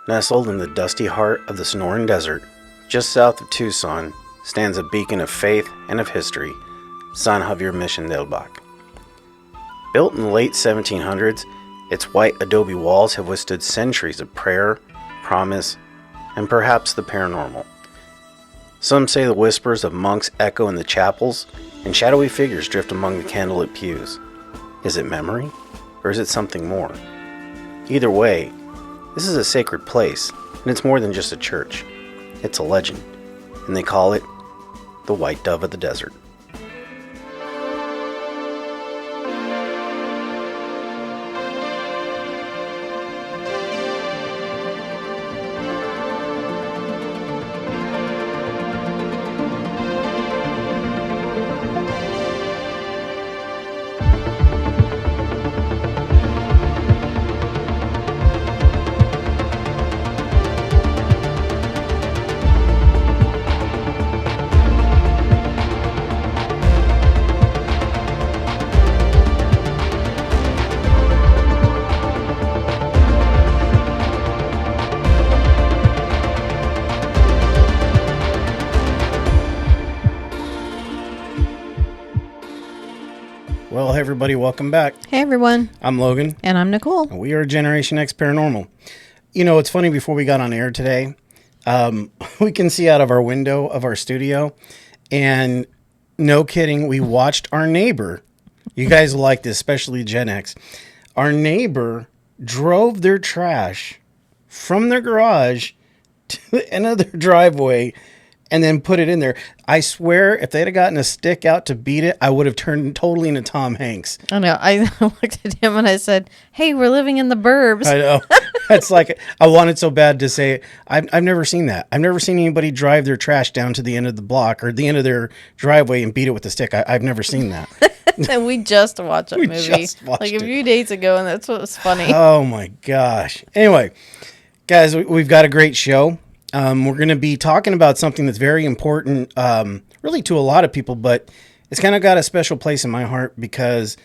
Nestled in the dusty heart of the Sonoran Desert, just south of Tucson, stands a beacon of faith and of history, San Xavier Mission del Bac. Built in the late 1700s, its white adobe walls have withstood centuries of prayer, promise, and perhaps the paranormal. Some say the whispers of monks echo in the chapels, and shadowy figures drift among the candlelit pews. Is it memory, or is it something more? Either way, this is a sacred place, and it's more than just a church. It's a legend, and they call it the White Dove of the Desert. Well, hey everybody, welcome back. Hey everyone. I'm Logan. And I'm Nicole. And we are Generation X Paranormal. You know, it's funny, before we got on air today, we can see out of our window of our studio, and no kidding, we watched our neighbor. You guys will like this, especially Gen X. Our neighbor drove their trash from their garage to the end of their driveway and then put it in there. I swear, if they'd have gotten a stick out to beat it, I would have turned totally into Tom Hanks. I know. I looked at him and I said, hey, we're living in the burbs. I know. It's like, I wanted so bad to say it. I've never seen that. I've never seen anybody drive their trash down to the end of the block or the end of their driveway and beat it with a stick. I've never seen that. And we just watched that movie like a few days ago, and that's what was funny. Oh my gosh. Anyway, guys, we've got a great show. We're going to be talking about something that's very important, really to a lot of people, but it's kind of got a special place in my heart because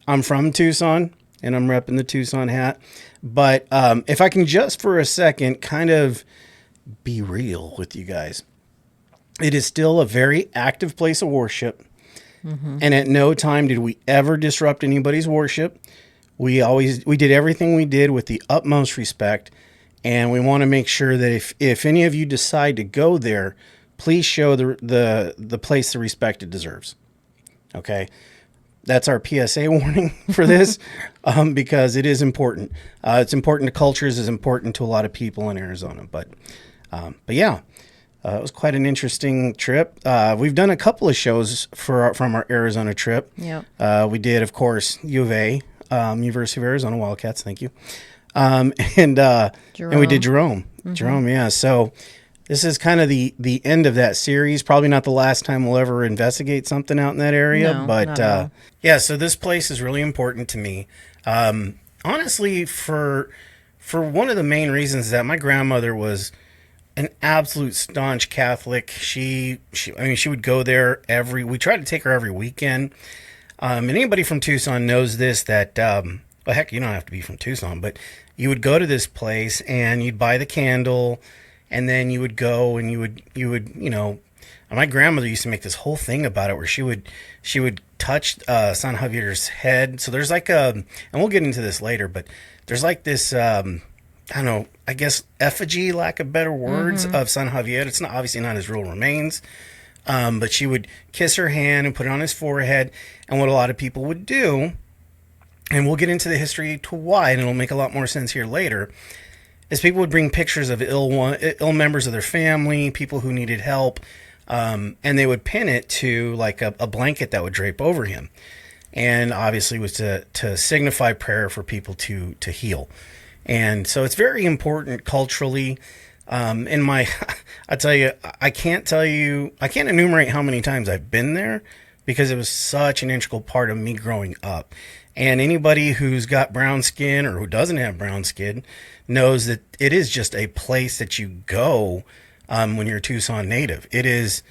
I'm from Tucson and I'm repping the Tucson hat. But if I can just for a second kind of be real with you guys, it is still a very active place of worship. Mm-hmm. And at no time did we ever disrupt anybody's worship. We did everything we did with the utmost respect. And we want to make sure that if any of you decide to go there, please show the place the respect it deserves. Okay? That's our PSA warning for this, because it is important. It's important to cultures, it's important to a lot of people in Arizona. But yeah, it was quite an interesting trip. We've done a couple of shows from our Arizona trip. Yep. We did, of course, U of A, University of Arizona Wildcats. Thank you. And we did Jerome. Mm-hmm. Jerome, yeah. So this is kind of the end of that series. Probably not the last time we'll ever investigate something out in that area. No, but yeah, so this place is really important to me. Honestly, for one of the main reasons is that my grandmother was an absolute staunch Catholic. She would go there we tried to take her every weekend. And anybody from Tucson knows this, that, well, heck, you don't have to be from Tucson, but you would go to this place and you'd buy the candle, and then you would go and you would, you know, my grandmother used to make this whole thing about it where she would touch San Javier's head. So there's like and we'll get into this later, but there's like this, I don't know, I guess effigy, lack of better words, of San Javier. It's obviously not his real remains. But she would kiss her hand and put it on his forehead. And what a lot of people would do, and we'll get into the history to why, and it'll make a lot more sense here later, is people would bring pictures of ill members of their family, people who needed help, and they would pin it to like a blanket that would drape over him. And obviously was to signify prayer for people to heal. And so it's very important culturally. I tell you, I can't enumerate how many times I've been there because it was such an integral part of me growing up. And anybody who's got brown skin or who doesn't have brown skin knows that it is just a place that you go when you're a Tucson native. It is,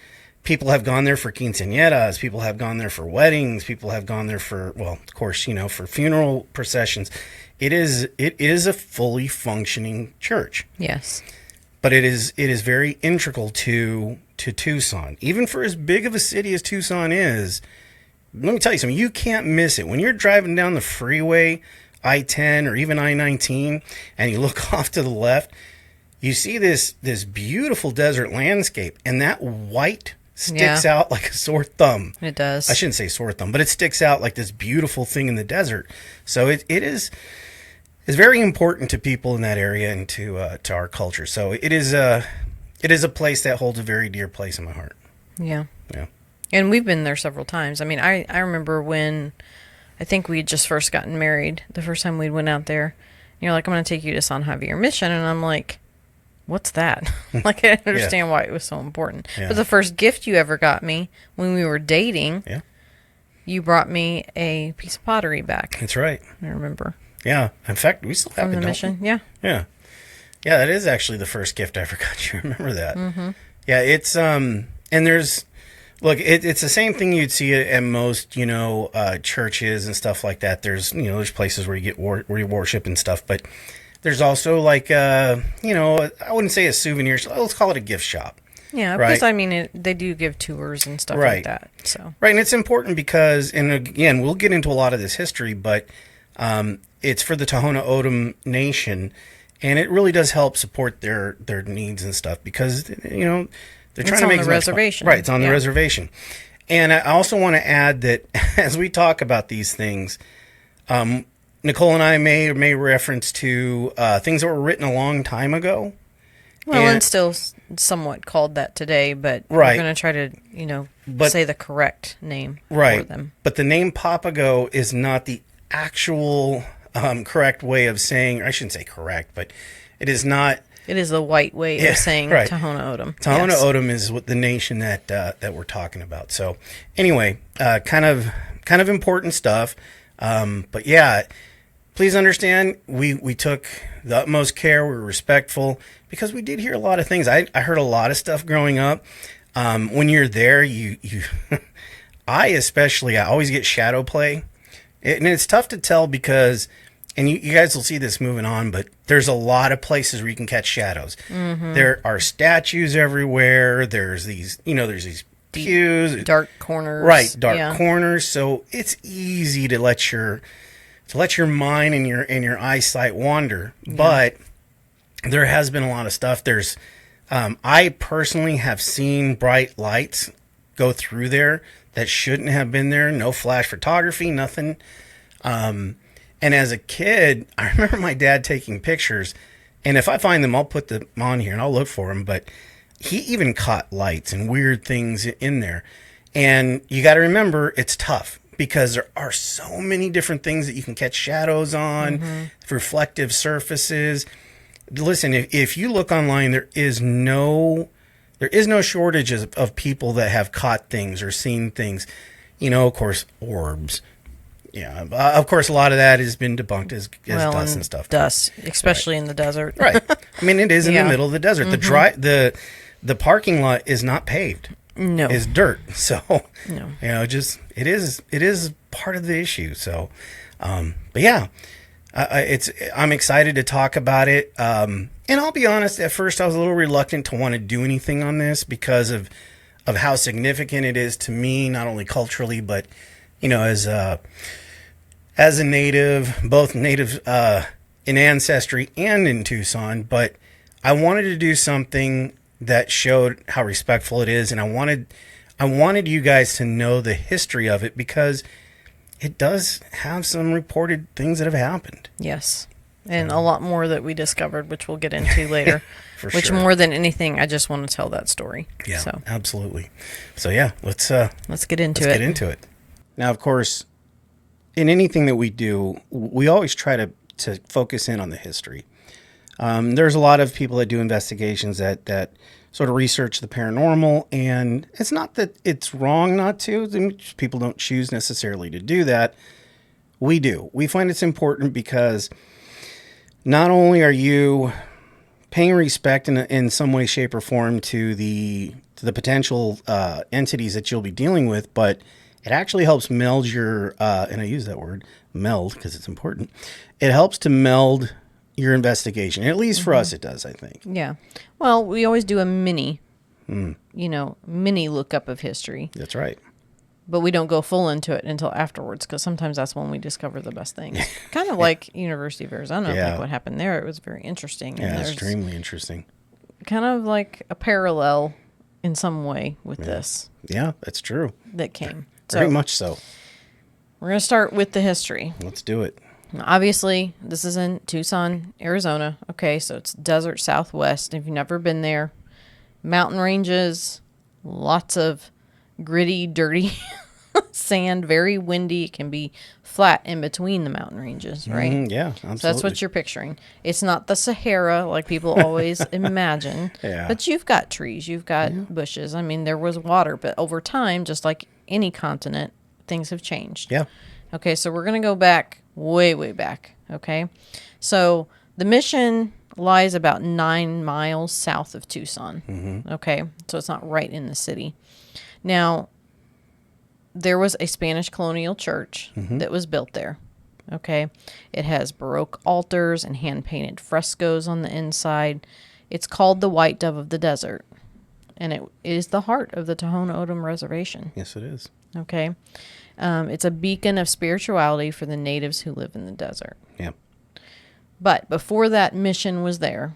people have gone there for quinceañeras, people have gone there for weddings, people have gone there for, well, of course, you know, for funeral processions. it is a fully functioning church. Yes. But it is very integral to Tucson. Even for as big of a city as Tucson is, let me tell you something, you can't miss it. When you're driving down the freeway, I-10 or even I-19, and you look off to the left, you see this beautiful desert landscape, and that white sticks out like a sore thumb. It does. I shouldn't say sore thumb, but it sticks out like this beautiful thing in the desert. So it is very important to people in that area and to our culture. So it is a place that holds a very dear place in my heart. Yeah. Yeah. And we've been there several times. I mean, I remember when I think we had just first gotten married, the first time we went out there. You're like, I'm going to take you to San Javier Mission. And I'm like, what's that? Like, I didn't understand why it was so important. Yeah. But the first gift you ever got me when we were dating, you brought me a piece of pottery back. That's right. I remember. Yeah. In fact, we still have From it, the mission. we? Yeah. Yeah. Yeah, that is actually the first gift I ever got you. Remember that? Mm-hmm. Yeah, it's and there's look, it's the same thing you'd see at most, churches and stuff like that. There's there's places where you get where you worship and stuff, but there's also like I wouldn't say a souvenir. Let's call it a gift shop. Yeah, right? because I mean, they do give tours and stuff like that. So right, and it's important because, and again, we'll get into a lot of this history, but it's for the Tohono O'odham Nation, and it really does help support their needs and stuff because they're trying to make the reservation. Right, it's on the reservation. And I also want to add that as we talk about these things, Nicole and I may reference to things that were written a long time ago. Well, and still somewhat called that today, but we're going to try to, say the correct name for them. But the name Papago is not the actual correct way of saying, I shouldn't say correct, but it is not. It is the white way of saying Tohono O'odham. Tohono O'odham is what the nation that we're talking about. So anyway, kind of important stuff. But yeah, please understand, we took the utmost care. We were respectful because we did hear a lot of things. I heard a lot of stuff growing up. When you're there, you I always get shadow play. And it's tough to tell because, and you guys will see this moving on, but there's a lot of places where you can catch shadows. Mm-hmm. There are statues everywhere. There's these pews. Dark corners. Right, dark corners. So it's easy to let your mind and your eyesight wander. Yeah. But there has been a lot of stuff. There's, I personally have seen bright lights go through there that shouldn't have been there. No flash photography, nothing. And as a kid, I remember my dad taking pictures, and if I find them, I'll put them on here and I'll look for them. But he even caught lights and weird things in there. And you got to remember, it's tough because there are so many different things that you can catch shadows on, reflective surfaces. Listen, if you look online, there is no shortage of people that have caught things or seen things. Of course, orbs. Yeah, of course, a lot of that has been debunked as dust and stuff. Dust, especially in the desert. Right. I mean, it is in the middle of the desert. Mm-hmm. The parking lot is not paved. No, it's dirt. So no, it is part of the issue. So, but yeah, I'm excited to talk about it. And I'll be honest, at first I was a little reluctant to want to do anything on this because of how significant it is to me, not only culturally, but as a native, both native in ancestry and in Tucson. But I wanted to do something that showed how respectful it is, and I wanted you guys to know the history of it because it does have some reported things that have happened. Yes. And a lot more that we discovered, which we'll get into later. Which more than anything, I just want to tell that story. Yeah, so. Absolutely. So yeah, let's get into it. Let's get into it. Now, of course, in anything that we do, we always try to focus in on the history. There's a lot of people that do investigations that sort of research the paranormal, and it's not that it's wrong not to. People don't choose necessarily to do that. We do. We find it's important because not only are you paying respect in some way, shape, or form to the potential entities that you'll be dealing with, but it actually helps meld your, and I use that word, meld, because it's important. It helps to meld your investigation. At least for us, it does, I think. Yeah. Well, we always do a mini lookup of history. That's right. But we don't go full into it until afterwards, because sometimes that's when we discover the best things. Kind of like University of Arizona, like what happened there. It was very interesting. Yeah, extremely interesting. Kind of like a parallel in some way with this. Yeah, that's true. That came. Very much so. We're going to start with the history. Let's do it. Obviously, this is in Tucson, Arizona. Okay, so it's desert southwest. If you've never been there, mountain ranges, lots of gritty, dirty sand, very windy. It can be flat in between the mountain ranges, right? Yeah, absolutely. So that's what you're picturing. It's not the Sahara like people always imagine. Yeah. But you've got trees, you've got bushes. I mean, there was water, but over time, just like any continent, things have changed. Yeah. Okay, so we're going to go back, way, way back. Okay. So the mission lies about 9 miles south of Tucson. Okay. So it's not right in the city. Now, there was a Spanish colonial church that was built there. Okay. It has Baroque altars and hand-painted frescoes on the inside. It's called the White Dove of the Desert. And it is the heart of the Tohono O'odham Reservation. Yes, it is. Okay. It's a beacon of spirituality for the natives who live in the desert. Yeah. But before that mission was there,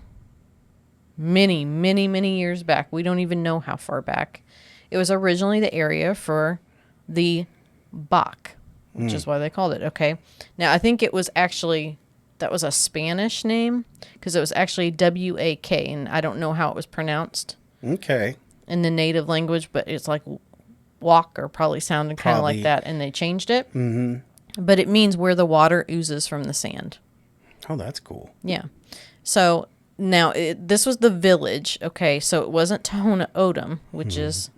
many, many, many years back, we don't even know how far back, it was originally the area for the Bac, which is why they called it. Okay. Now, I think it was actually, that was a Spanish name, because it was actually W-A-K, and I don't know how it was pronounced Okay. in the native language, but it's like walk, or probably sounded kind of like that, and they changed it. But it means where the water oozes from the sand. Oh, that's cool. Yeah. So now this was the village. Okay. So it wasn't Tohono O'odham, which is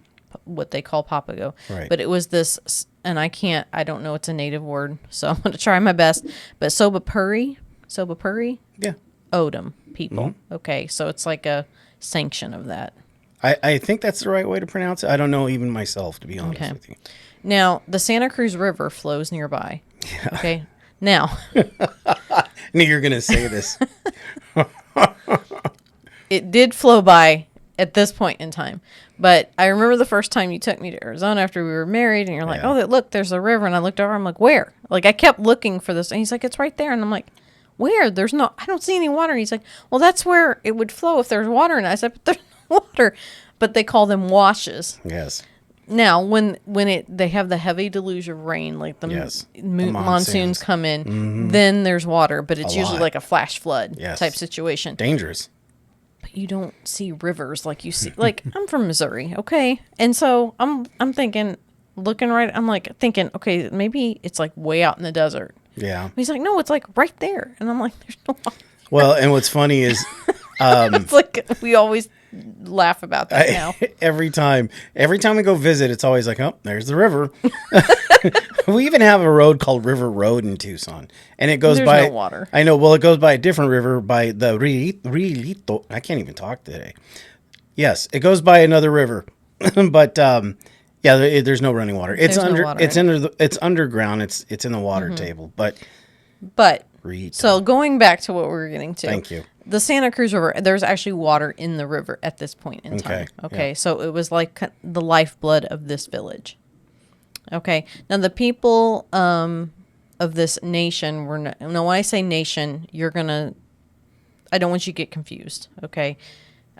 what they call Papago. Right. But it was this, and I don't know, it's a native word, so I'm going to try my best. But Sobapuri, Yeah. O'odham people. Okay. So it's like a sanction of that. I think that's the right way to pronounce it. I don't know even myself, to be honest with you. Now, the Santa Cruz River flows nearby. Yeah. Okay. Now, I knew you were going to say this. it did flow by at this point in time. But I remember the first time you took me to Arizona after we were married, and you're like, oh, look, there's a river. And I looked over, I'm like, where? Like, I kept looking for this. And he's like, it's right there. And I'm like, where? I don't see any water. And he's like, well, that's where it would flow if there's water. And I said, but there's no water. But they call them washes. Yes. Now, when they have the heavy deluge of rain, like the monsoons come in, then there's water, but it's usually like a flash flood type situation. Dangerous. But you don't see rivers like you see. Like, I'm from Missouri, okay? And so I'm thinking, okay, maybe it's like way out in the desert. Yeah. He's like, no, it's like right there. And I'm like, there's no water. Well, and what's funny is... it's like we always laugh about that now. Every time we go visit, it's always like, oh, there's the river. We even have a road called River Road in Tucson, and it goes by no water. I know. Well, it goes by a different river, by the Rilito. I can't even talk today. Yes, it goes by another river, but there's no running water. It's it's underground. It's in the water table, but so going back to what we were getting to. Thank you. The Santa Cruz River, there's actually water in the river at this point in time. Okay. Yeah. So it was like the lifeblood of this village. Okay. Now, the people of this nation were... Now, when I say nation, I don't want you to get confused. Okay.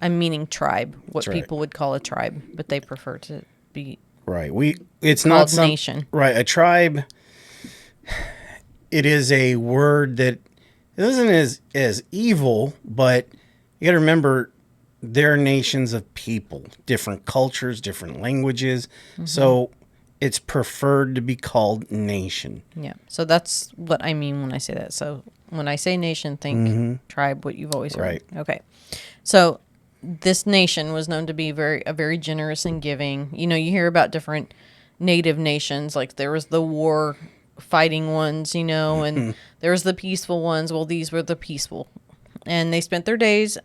I'm meaning tribe, what people would call a tribe, but they prefer to be... Right. It's not nation. Right. A tribe, it is a word that... It isn't as evil, but you got to remember they're nations of people, different cultures, different languages. So it's preferred to be called nation. Yeah. So that's what I mean when I say that. So when I say nation, think tribe, what you've always heard. Right. Okay. So this nation was known to be a very generous and giving. You know, you hear about different native nations, like there was the war fighting ones, and there was the peaceful ones. Well, these were the peaceful, and they spent their days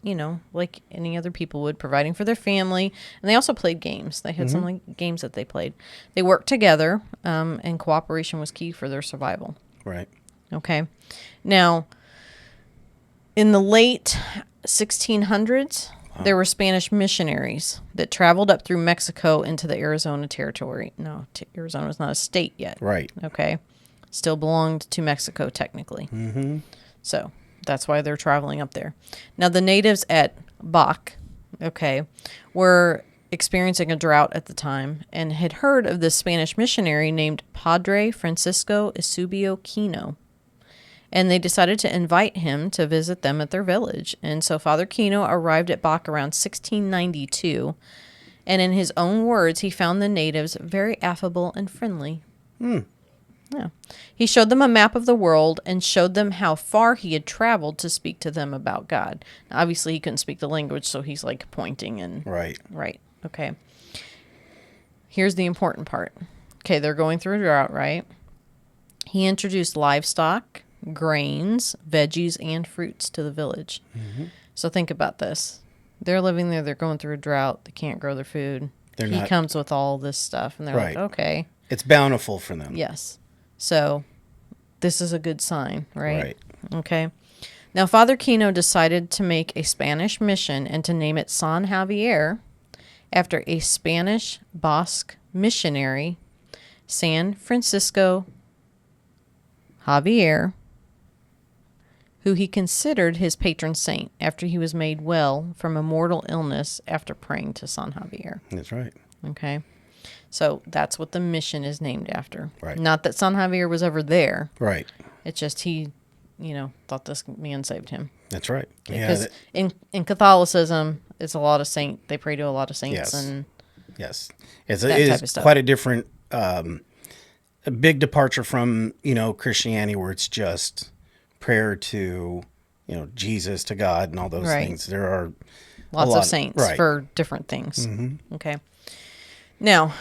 like any other people would, providing for their family. And they also played games. They had some like games that they played. They worked together, and cooperation was key for their survival. Right. Okay. Now, in the late 1600s, there were Spanish missionaries that traveled up through Mexico into the Arizona territory. No, Arizona was not a state yet. Right. Okay. Still belonged to Mexico, technically. Mm-hmm. So that's why they're traveling up there. Now, the natives at Bac, okay, were experiencing a drought at the time and had heard of this Spanish missionary named Padre Francisco Eusebio Kino. And they decided to invite him to visit them at their village. And so Father Kino arrived at Bac around 1692. And in his own words, he found the natives very affable and friendly. Yeah. He showed them a map of the world and showed them how far he had traveled to speak to them about God. Now, obviously, he couldn't speak the language, so he's like pointing and... Right. Right. Okay. Here's the important part. Okay, they're going through a drought, right? He introduced livestock, grains, veggies, and fruits to the village. Mm-hmm. So think about this. They're living there. They're going through a drought. They can't grow their food. He comes with all this stuff, and they're like, okay. It's bountiful for them. Yes. So this is a good sign, right? Right. Okay. Now, Father Kino decided to make a Spanish mission and to name it San Javier after a Spanish Basque missionary, San Francisco Javier, who he considered his patron saint after he was made well from a mortal illness after praying to San Javier. That's right. Okay. So that's what the mission is named after. Right. Not that San Javier was ever there. Right. It's just he, thought this man saved him. That's right. Because in Catholicism, it's a lot of saint. They pray to a lot of saints. Yes. And yes. That type of It's stuff. quite a different, a big departure from, Christianity where it's just prayer to, Jesus, to God and all those Right. things. There are lots of saints right. for different things. Mm-hmm. Okay. Now,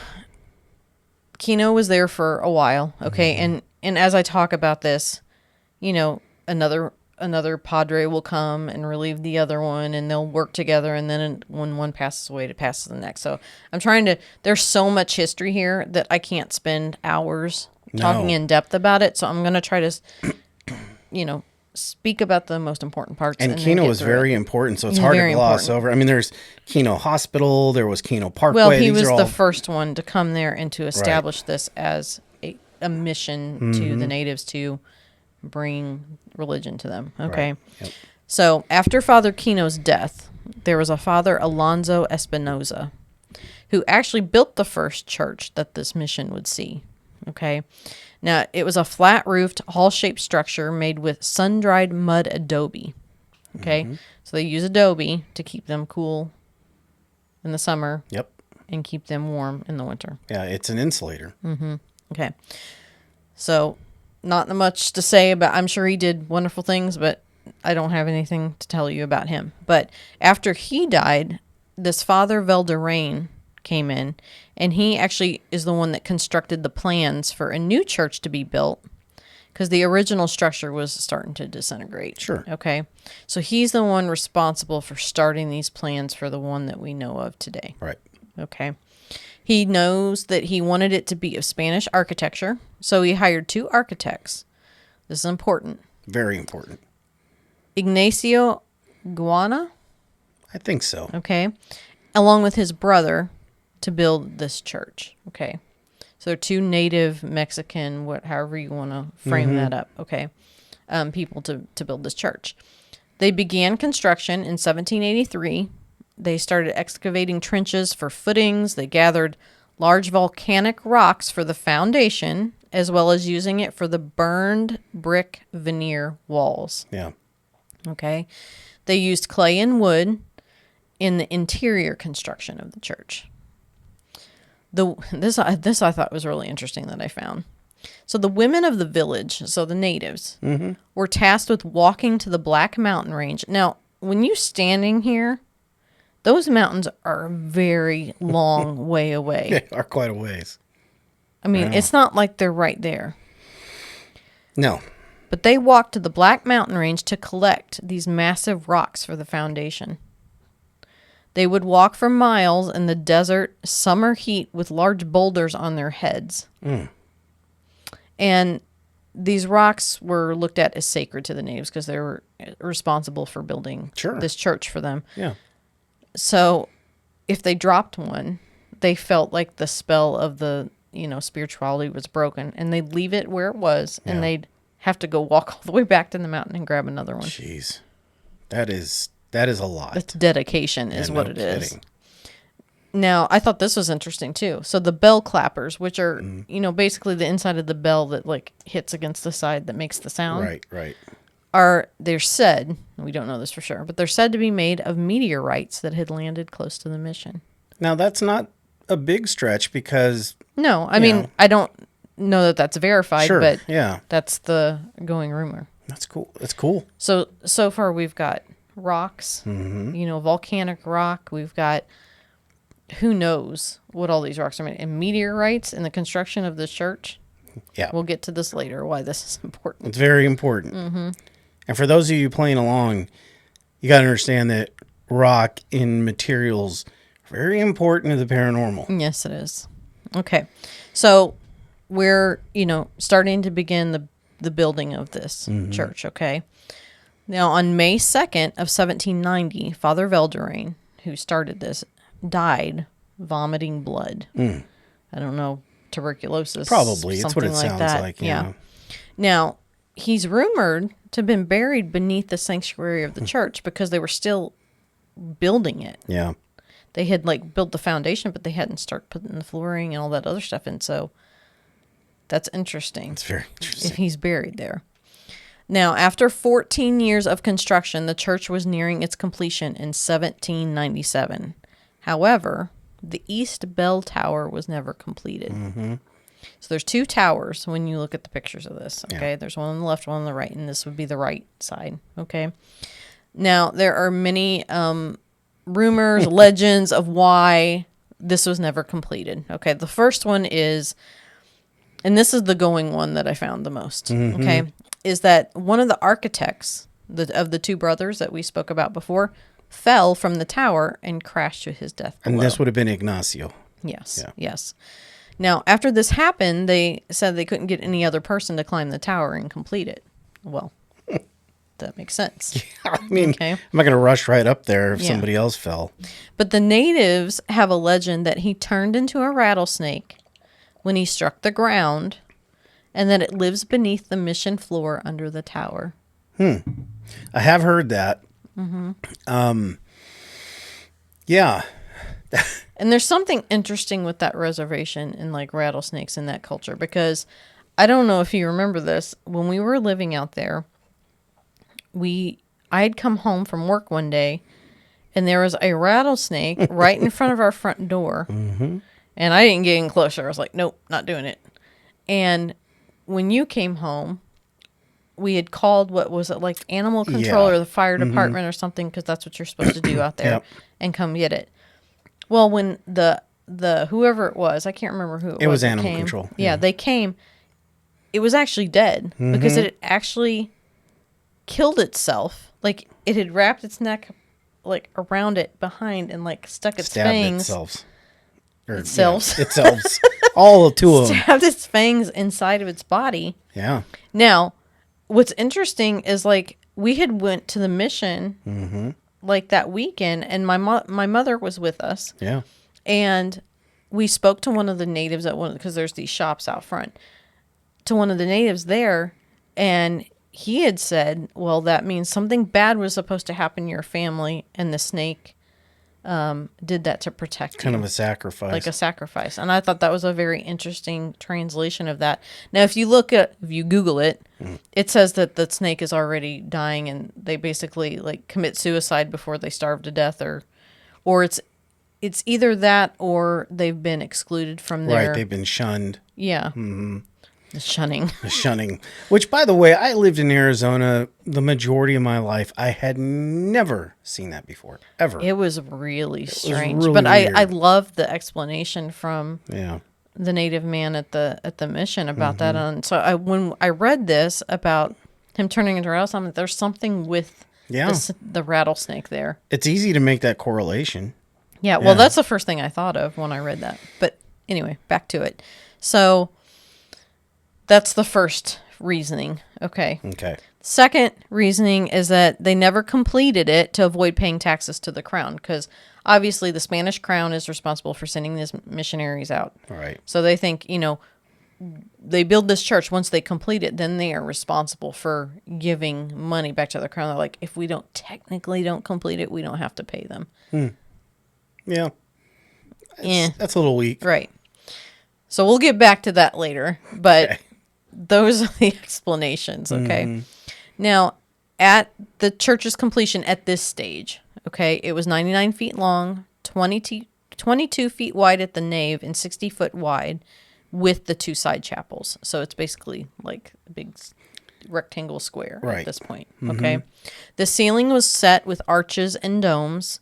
Kino was there for a while. Okay. Mm-hmm. And as I talk about this, another padre will come and relieve the other one, and they'll work together. And then when one passes away, it passes to the next. So I'm trying to, there's so much history here that I can't spend hours talking in depth about it. So I'm going to try to, speak about the most important parts. And Kino was very important, so it's hard to gloss over. I mean, there's Kino Hospital, there was Kino Parkway. Well, he was the first one to come there and to establish this as a mission to the natives to bring religion to them. Okay. Right. Yep. So after Father Kino's death, there was a Father Alonso Espinoza who actually built the first church that this mission would see. Okay. Now, it was a flat-roofed, hall-shaped structure made with sun-dried mud adobe. Okay. Mm-hmm. So they use adobe to keep them cool in the summer. Yep. And keep them warm in the winter. Yeah, it's an insulator. Mm-hmm. Okay. So, not much to say about, I'm sure he did wonderful things, but I don't have anything to tell you about him. But after he died, this Father Valderrain came in, and he actually is the one that constructed the plans for a new church to be built because the original structure was starting to disintegrate. Sure. Okay. So he's the one responsible for starting these plans for the one that we know of today. Right. Okay. He knows that he wanted it to be of Spanish architecture, so he hired 2 architects. This is important. Very important. Ignacio Guana, I think so. okay, along with his brother to build this church. Okay. So they're 2 native Mexican, however you want to frame that up, okay, people to build this church. They began construction in 1783. They started excavating trenches for footings. They gathered large volcanic rocks for the foundation, as well as using it for the burned brick veneer walls. Yeah. Okay. They used clay and wood in the interior construction of the church. This I thought was really interesting that I found. So the women of the village, so the natives, were tasked with walking to the Black Mountain Range. Now, when you're standing here, those mountains are a very long way away. They are quite a ways. I mean, it's not like they're right there. No. But they walked to the Black Mountain Range to collect these massive rocks for the foundation. They would walk for miles in the desert summer heat with large boulders on their heads. And these rocks were looked at as sacred to the natives because they were responsible for building this church for them. Yeah. So if they dropped one, they felt like the spell of the, spirituality was broken, and they'd leave it where it was, and they'd have to go walk all the way back to the mountain and grab another one. Jeez. That is a lot. It's dedication is what it is. Now, I thought this was interesting too. So the bell clappers, which are, basically the inside of the bell that like hits against the side that makes the sound. Right. They're said, we don't know this for sure, but they're said to be made of meteorites that had landed close to the mission. Now, that's not a big stretch because... No, I mean, I don't know that that's verified, but that's the going rumor. That's cool. That's cool. So far we've got rocks, volcanic rock. We've got, who knows what all these rocks are made, and meteorites in the construction of this church. Yeah. We'll get to this later, why this is important. It's very important. And for those of you playing along, you got to understand that rock in materials very important to the paranormal. Yes, it is. Okay. So we're, starting to begin the building of this church, okay? Now, on May 2nd of 1790, Father Velderain, who started this, died vomiting blood. I don't know, tuberculosis. Probably. It's what something it like sounds that. like. Yeah. Now, he's rumored to have been buried beneath the sanctuary of the church because they were still building it. Yeah. They had built the foundation, but they hadn't started putting the flooring and all that other stuff in. So that's interesting. It's very interesting. If he's buried there. Now, after 14 years of construction, the church was nearing its completion in 1797. However, the East Bell Tower was never completed. So there's two towers when you look at the pictures of this. Okay, there's one on the left, one on the right, and this would be the right side. Okay. Now, there are many rumors, legends of why this was never completed. Okay, the first one is, and this is the going one that I found the most, okay, is that one of the architects of the two brothers that we spoke about before fell from the tower and crashed to his death below. And this would have been Ignacio. Yes, yes. Now, after this happened, they said they couldn't get any other person to climb the tower and complete it. Well, that makes sense. I mean, I'm not going to rush right up there if somebody else fell. But the natives have a legend that he turned into a rattlesnake when he struck the ground, and that it lives beneath the mission floor under the tower. I have heard that. Yeah. And there's something interesting with that reservation and rattlesnakes in that culture, because I don't know if you remember this, when we were living out there, I had come home from work one day, and there was a rattlesnake right in front of our front door. And I didn't get in closer. I was like, nope, not doing it. And when you came home, we had called, what was it, animal control or the fire department or something, because that's what you're supposed to do out there, and come get it. Well, when the whoever it was, I can't remember who it was. It was that animal came. control. Yeah, they came. It was actually dead because it had actually killed itself. It had wrapped its neck around it behind and stuck its fangs. Itself. Itself. All two of them. Stabbed its fangs inside of its body. Yeah. Now, what's interesting is we had went to the mission that weekend, and my mother was with us. Yeah. And we spoke to one of the natives at one, because there's these shops out front, to one of the natives there, and he had said, well, that means something bad was supposed to happen to your family, and the snake did that to protect you. Kind of a sacrifice. Like a sacrifice. And I thought that was a very interesting translation of that. Now, if you Google it, it says that the snake is already dying, and they basically commit suicide before they starve to death, or it's either that or they've been excluded from their... Right, they've been shunned. Yeah. The shunning. The shunning. Which, by the way, I lived in Arizona the majority of my life. I had never seen that before, ever. It was really strange. really but weird. I love the explanation from Yeah. the native man at the mission about that. And so when I read this about him turning into a rattlesnake. There's something with Yeah. the rattlesnake there. It's easy to make that correlation. Yeah, well, that's the first thing I thought of when I read that. But anyway, back to it. So that's the first reasoning. Okay. Okay. Second reasoning is that they never completed it to avoid paying taxes to the crown, because obviously the Spanish crown is responsible for sending these missionaries out. Right. So they think, they build this church. Once they complete it, then they are responsible for giving money back to the crown. They're like, if we don't complete it, we don't have to pay them. Yeah. That's a little weak. Right. So we'll get back to that later, but those are the explanations, okay? Now, at the church's completion at this stage, okay, it was 99 feet long, 22 feet wide at the nave, and 60 foot wide with the 2 side chapels. So it's basically like a big rectangle square at this point, okay? The ceiling was set with arches and domes.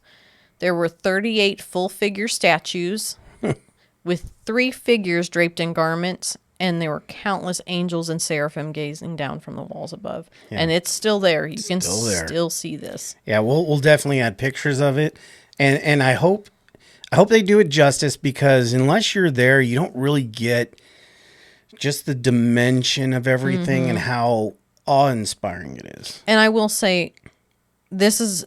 There were 38 full-figure statues with 3 figures draped in garments, and there were countless angels and seraphim gazing down from the walls above. Yeah. And it's still there. You can still see this. Yeah, we'll definitely add pictures of it, and I hope they do it justice, because unless you're there, you don't really get just the dimension of everything and how awe-inspiring it is. And I will say, this is,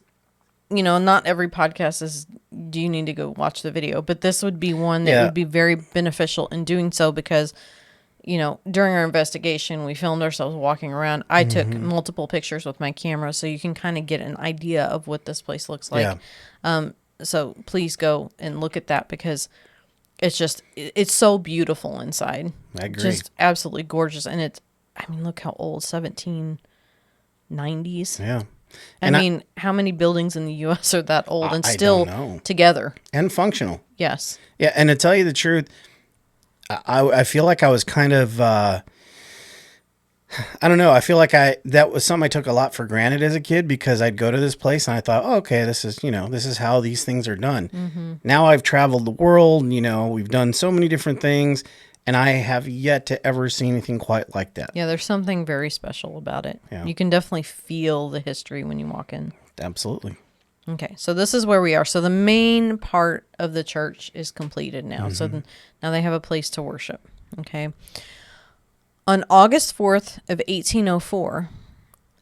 not every podcast is, do you need to go watch the video? But this would be one that would be very beneficial in doing so, because, during our investigation, we filmed ourselves walking around. I took multiple pictures with my camera, so you can kind of get an idea of what this place looks like. Yeah. So please go and look at that, because it's so beautiful inside. I agree. Just absolutely gorgeous. And look how old, 1790s. Yeah. How many buildings in the U.S. are that old and still together? And functional. Yes. Yeah, and to tell you the truth, I feel like I was kind of, I don't know, I feel like that was something I took a lot for granted as a kid, because I'd go to this place and I thought, oh, okay, this is how these things are done. Now I've traveled the world, we've done so many different things, and I have yet to ever see anything quite like that. Yeah, there's something very special about it. Yeah. You can definitely feel the history when you walk in. Absolutely. Okay, so this is where we are. So the main part of the church is completed now. So now they have a place to worship. Okay. On August 4th of 1804,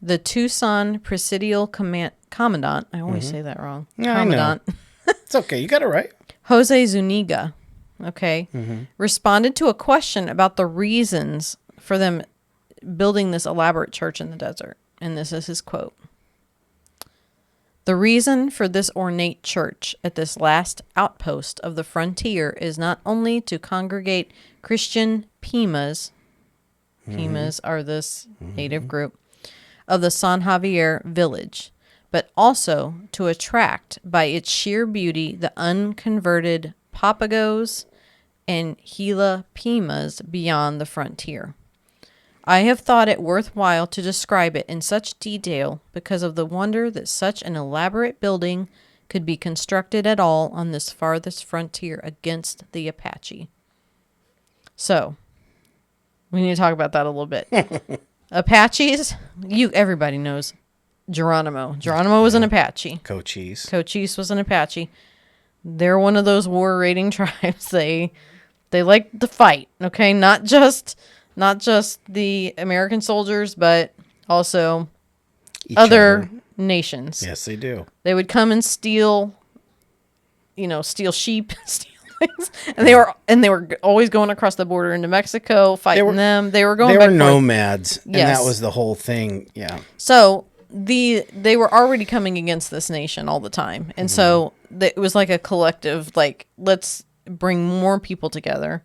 the Tucson Presidial Commandant, I always say that wrong. Yeah, Commandant. I know. It's okay. You got it right. Jose Zuniga, responded to a question about the reasons for them building this elaborate church in the desert. And this is his quote. The reason for this ornate church at this last outpost of the frontier is not only to congregate Christian Pimas are this native group of the San Javier village, but also to attract by its sheer beauty the unconverted Papagos and Gila Pimas beyond the frontier. I have thought it worthwhile to describe it in such detail because of the wonder that such an elaborate building could be constructed at all on this farthest frontier against the Apache. So, we need to talk about that a little bit. Apaches, everybody knows Geronimo. Geronimo was an Apache. Cochise was an Apache. They're one of those war-raiding tribes. They like to fight, okay? Not just the American soldiers, but also other nations. Yes, they do. They would come and steal sheep, steal things, and they were always going across the border into Mexico, fighting them. They were going. They were nomads, and that was the whole thing. Yeah. So they were already coming against this nation all the time, and so it was like a collective, like, let's bring more people together.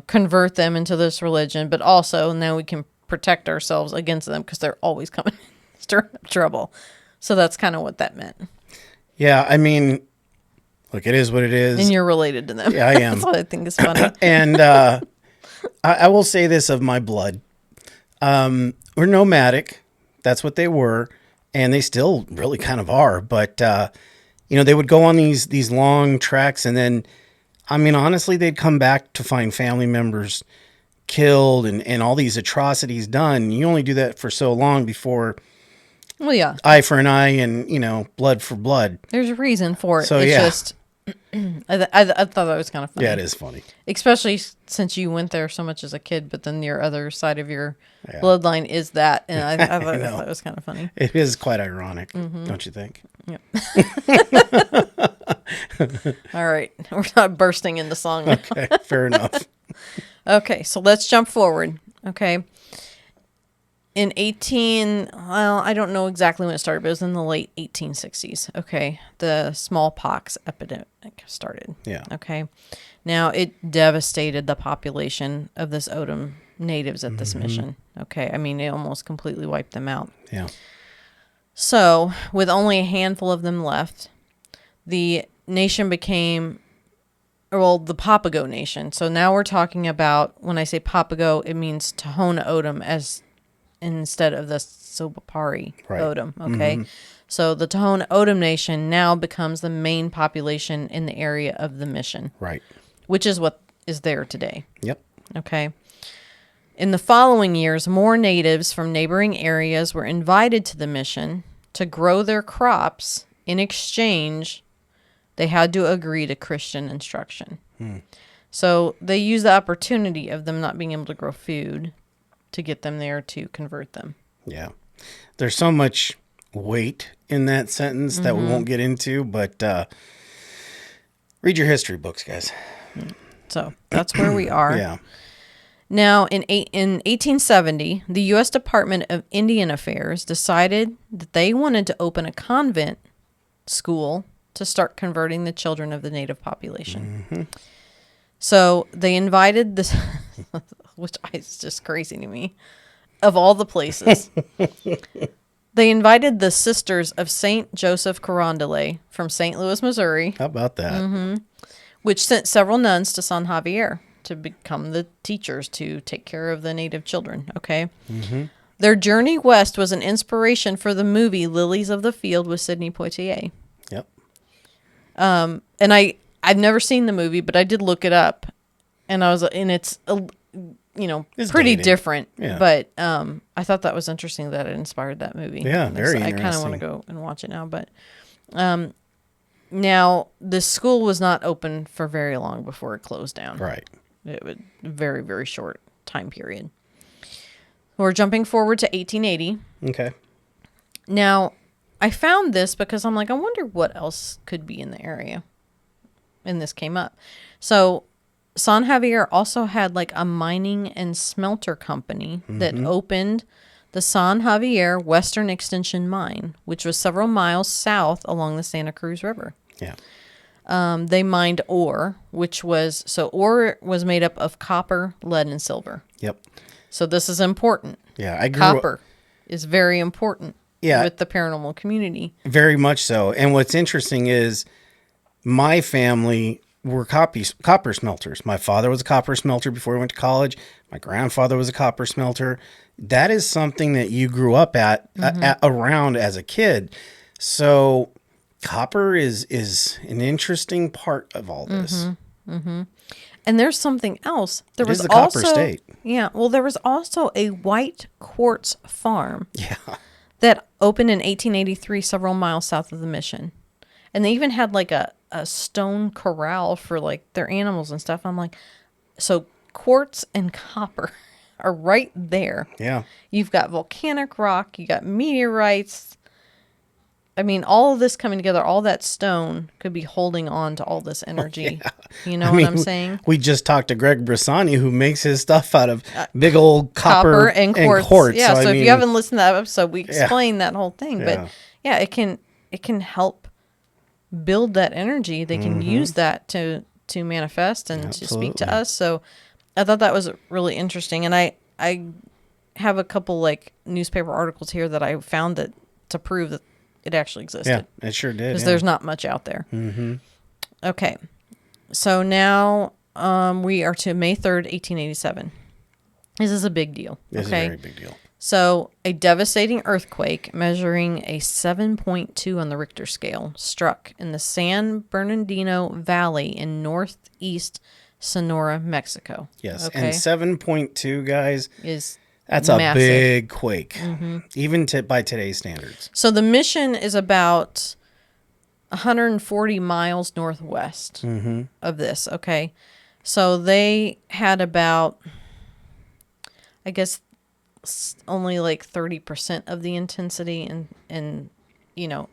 Convert them into this religion, but also now we can protect ourselves against them because they're always coming stirring up trouble. So that's kind of what that meant. Yeah, look, it is what it is. And you're related to them. Yeah, I am. That's what I think is funny. And I will say this of my blood. We're nomadic. That's what they were. And they still really kind of are. But, they would go on these long treks, and then honestly, they'd come back to find family members killed and all these atrocities done. You only do that for so long before Well, yeah. eye for an eye and, blood for blood. There's a reason for it. So, It's yeah. just, I thought that was kind of funny. Yeah, it is funny. Especially since you went there so much as a kid, but then your other side of your Yeah. bloodline is that. And I thought know. that was kind of funny. It is quite ironic, don't you think? Yep. All right. We're not bursting into song now. Okay, fair enough. Okay, so let's jump forward. Okay. In I don't know exactly when it started, but it was in the late 1860s. Okay. The smallpox epidemic started. Yeah. Okay. Now, it devastated the population of this Odom natives at this mission. Okay. I mean, it almost completely wiped them out. Yeah. So, with only a handful of them left, the nation became, the Papago Nation. So now we're talking about, when I say Papago, it means Tohono O'odham as instead of the Sobapari Right. O'odham. Okay. So the Tohono O'odham Nation now becomes the main population in the area of the mission, Right. which is what is there today. Yep. Okay. In the following years, more natives from neighboring areas were invited to the mission to grow their crops. In exchange, they had to agree to Christian instruction. So they used the opportunity of them not being able to grow food to get them there to convert them. Yeah. There's so much weight in that sentence that we won't get into, but read your history books, guys. So that's where we are. Yeah. Now, in 1870, the U.S. Department of Indian Affairs decided that they wanted to open a convent school to start converting the children of the native population. So they invited this, which is just crazy to me, of all the places. They invited the Sisters of St. Joseph Carondelet from St. Louis, Missouri, How about that? which sent several nuns to San Javier to become the teachers to take care of the native children. Okay. Their journey west was an inspiration for the movie Lilies of the Field with Sidney Poitier. Yep. And I've never seen the movie, but I did look it up, and it's It's pretty dated. different. Yeah. But I thought that was interesting that it inspired that movie. Yeah, very I kind of want to interesting. go and watch it now. But now the school was not open for very long before it closed down. Right. It was a very, very short time period. We're jumping forward to 1880. Okay. Now, I found this because I'm like, I wonder what else could be in the area. And this came up. So, San Javier also had like a mining and smelter company that opened the San Javier Western Extension Mine, which was several miles south along the Santa Cruz River. Yeah. They mined ore, ore was made up of copper, lead, and silver. Yep. So this is important. Yeah. I grew Copper is very important Yeah. with the paranormal community. Very much so. And what's interesting is my family were copper smelters. My father was a copper smelter before he went to college. My grandfather was a copper smelter. That is something that you grew up around as a kid. So copper is an interesting part of all this. And there's something else. There It was is the copper also, state. Yeah, well, there was also a white quartz farm Yeah. that opened in 1883 several miles south of the mission. And they even had like a stone corral for like their animals and stuff. I'm like, so quartz and copper are right there. Yeah. You've got volcanic rock, you got meteorites. I mean, all of this coming together, all that stone could be holding on to all this energy. You know what I'm saying? We just talked to Greg Brissani, who makes his stuff out of big old copper And quartz. Yeah, so if I you haven't listened to that episode, we explain that whole thing. Yeah. But yeah, it can help build that energy. They can use that to manifest and to speak to us. So I thought that was really interesting. And I have a couple like newspaper articles here that I found that to prove that it actually existed. Yeah, it sure did. Because there's not much out there. Okay. So now we are to May 3rd, 1887. This is a big deal. This is a very big deal. So a devastating earthquake measuring a 7.2 on the Richter scale struck in the San Bernardino Valley in northeast Sonora, Mexico. Yes, Okay. and 7.2, guys, Is that's a massive. big quake, even by today's standards. So the mission is about 140 miles northwest of this. Okay. So they had about, I guess, only like 30% of the intensity and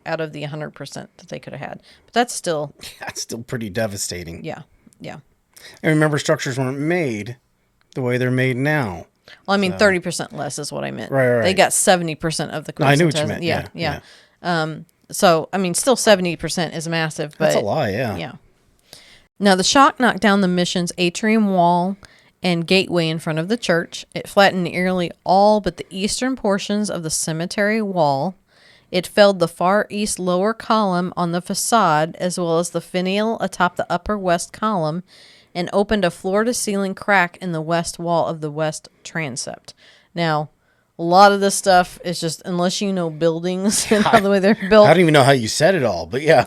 out of the 100% that they could have had. But that's still, That's still pretty devastating. yeah. Yeah. And remember, structures weren't made the way they're made now. Well, I mean, 30% less is what I meant. Right. They got 70% of the No, I knew what quicks you and meant. Yeah. So, I mean, still 70% is massive, but That's a lot, yeah. yeah. Now, the shock knocked down the mission's atrium wall and gateway in front of the church. It flattened nearly all but the eastern portions of the cemetery wall. It felled the far east lower column on the facade, as well as the finial atop the upper west column, and opened a floor-to-ceiling crack in the west wall of the west transept. Now, a lot of this stuff is just, unless you know buildings and how the way they're built. I don't even know how you said it all, but yeah.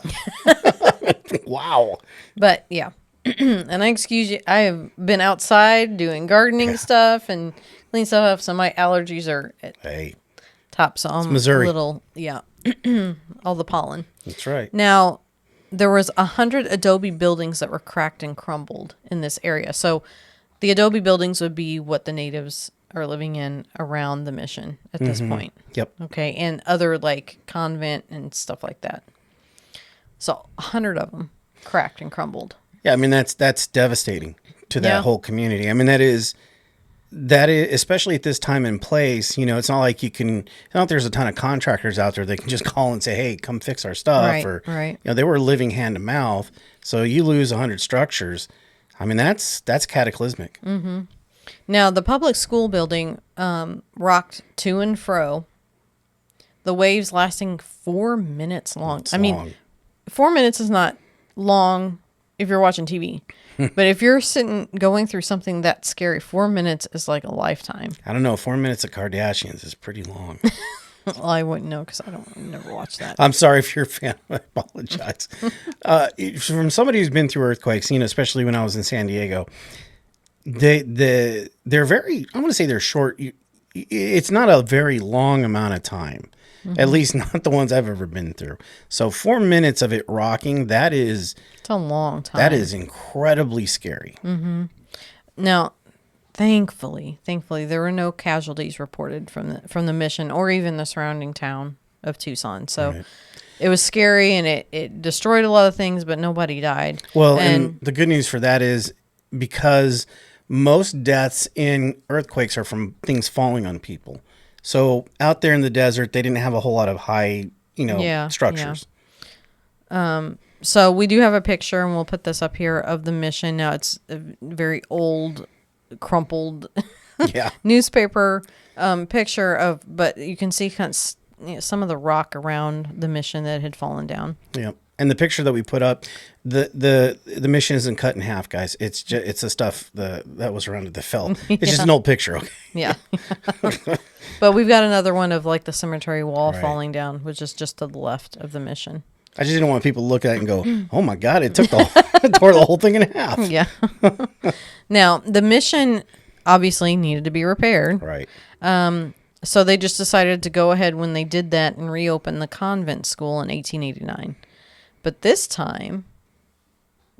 Wow. But yeah, and I excuse you. I have been outside doing gardening stuff and clean stuff up, so my allergies are at Hey, top. So I'm Missouri. a little, yeah, all the pollen. that's right. Now, there was 100 adobe buildings that were cracked and crumbled in this area. So the adobe buildings would be what the natives are living in around the mission at this point. Yep. Okay, and other like convent and stuff like that. So 100 of them cracked and crumbled. Yeah, I mean, that's devastating to that Yeah. whole community. I mean, that is, especially at this time and place, it's not like it's not like there's a ton of contractors out there that can just call and say, hey, come fix our stuff. Right. They were living hand to mouth. So you lose 100 structures. I mean, that's cataclysmic. Now, the public school building rocked to and fro, the waves lasting 4 minutes long. It's I mean, long. 4 minutes is not long if you're watching TV. But if you're going through something that scary, 4 minutes is like a lifetime. I don't know. 4 minutes of Kardashians is pretty long. Well, I wouldn't know because never watched that. I'm sorry if you're a fan. I apologize. From somebody who's been through earthquakes, especially when I was in San Diego, they're very, I want to say they're short. It's not a very long amount of time, at least not the ones I've ever been through. So 4 minutes of it rocking, it's a long time. that is incredibly scary. Now, thankfully, there were no casualties reported from the mission or even the surrounding town of Tucson. So it was scary and it destroyed a lot of things, but nobody died. Well, and the good news for that is because most deaths in earthquakes are from things falling on people. So out there in the desert, they didn't have a whole lot of high, structures. So we do have a picture, and we'll put this up here, of the mission. Now, it's a very old, crumpled Yeah. newspaper picture but you can see some of the rock around the mission that had fallen down. Yeah. And the picture that we put up, the mission isn't cut in half, guys. It's the stuff that was around it that fell. It's just an old picture. Okay. Yeah. But we've got another one of like the cemetery wall Right. falling down, which is just to the left of the mission. I just didn't want people to look at it and go, "Oh my God, it took tore the whole thing in half." Yeah. Now, the mission obviously needed to be repaired. Right. So they just decided to go ahead when they did that and reopen the convent school in 1889. But this time,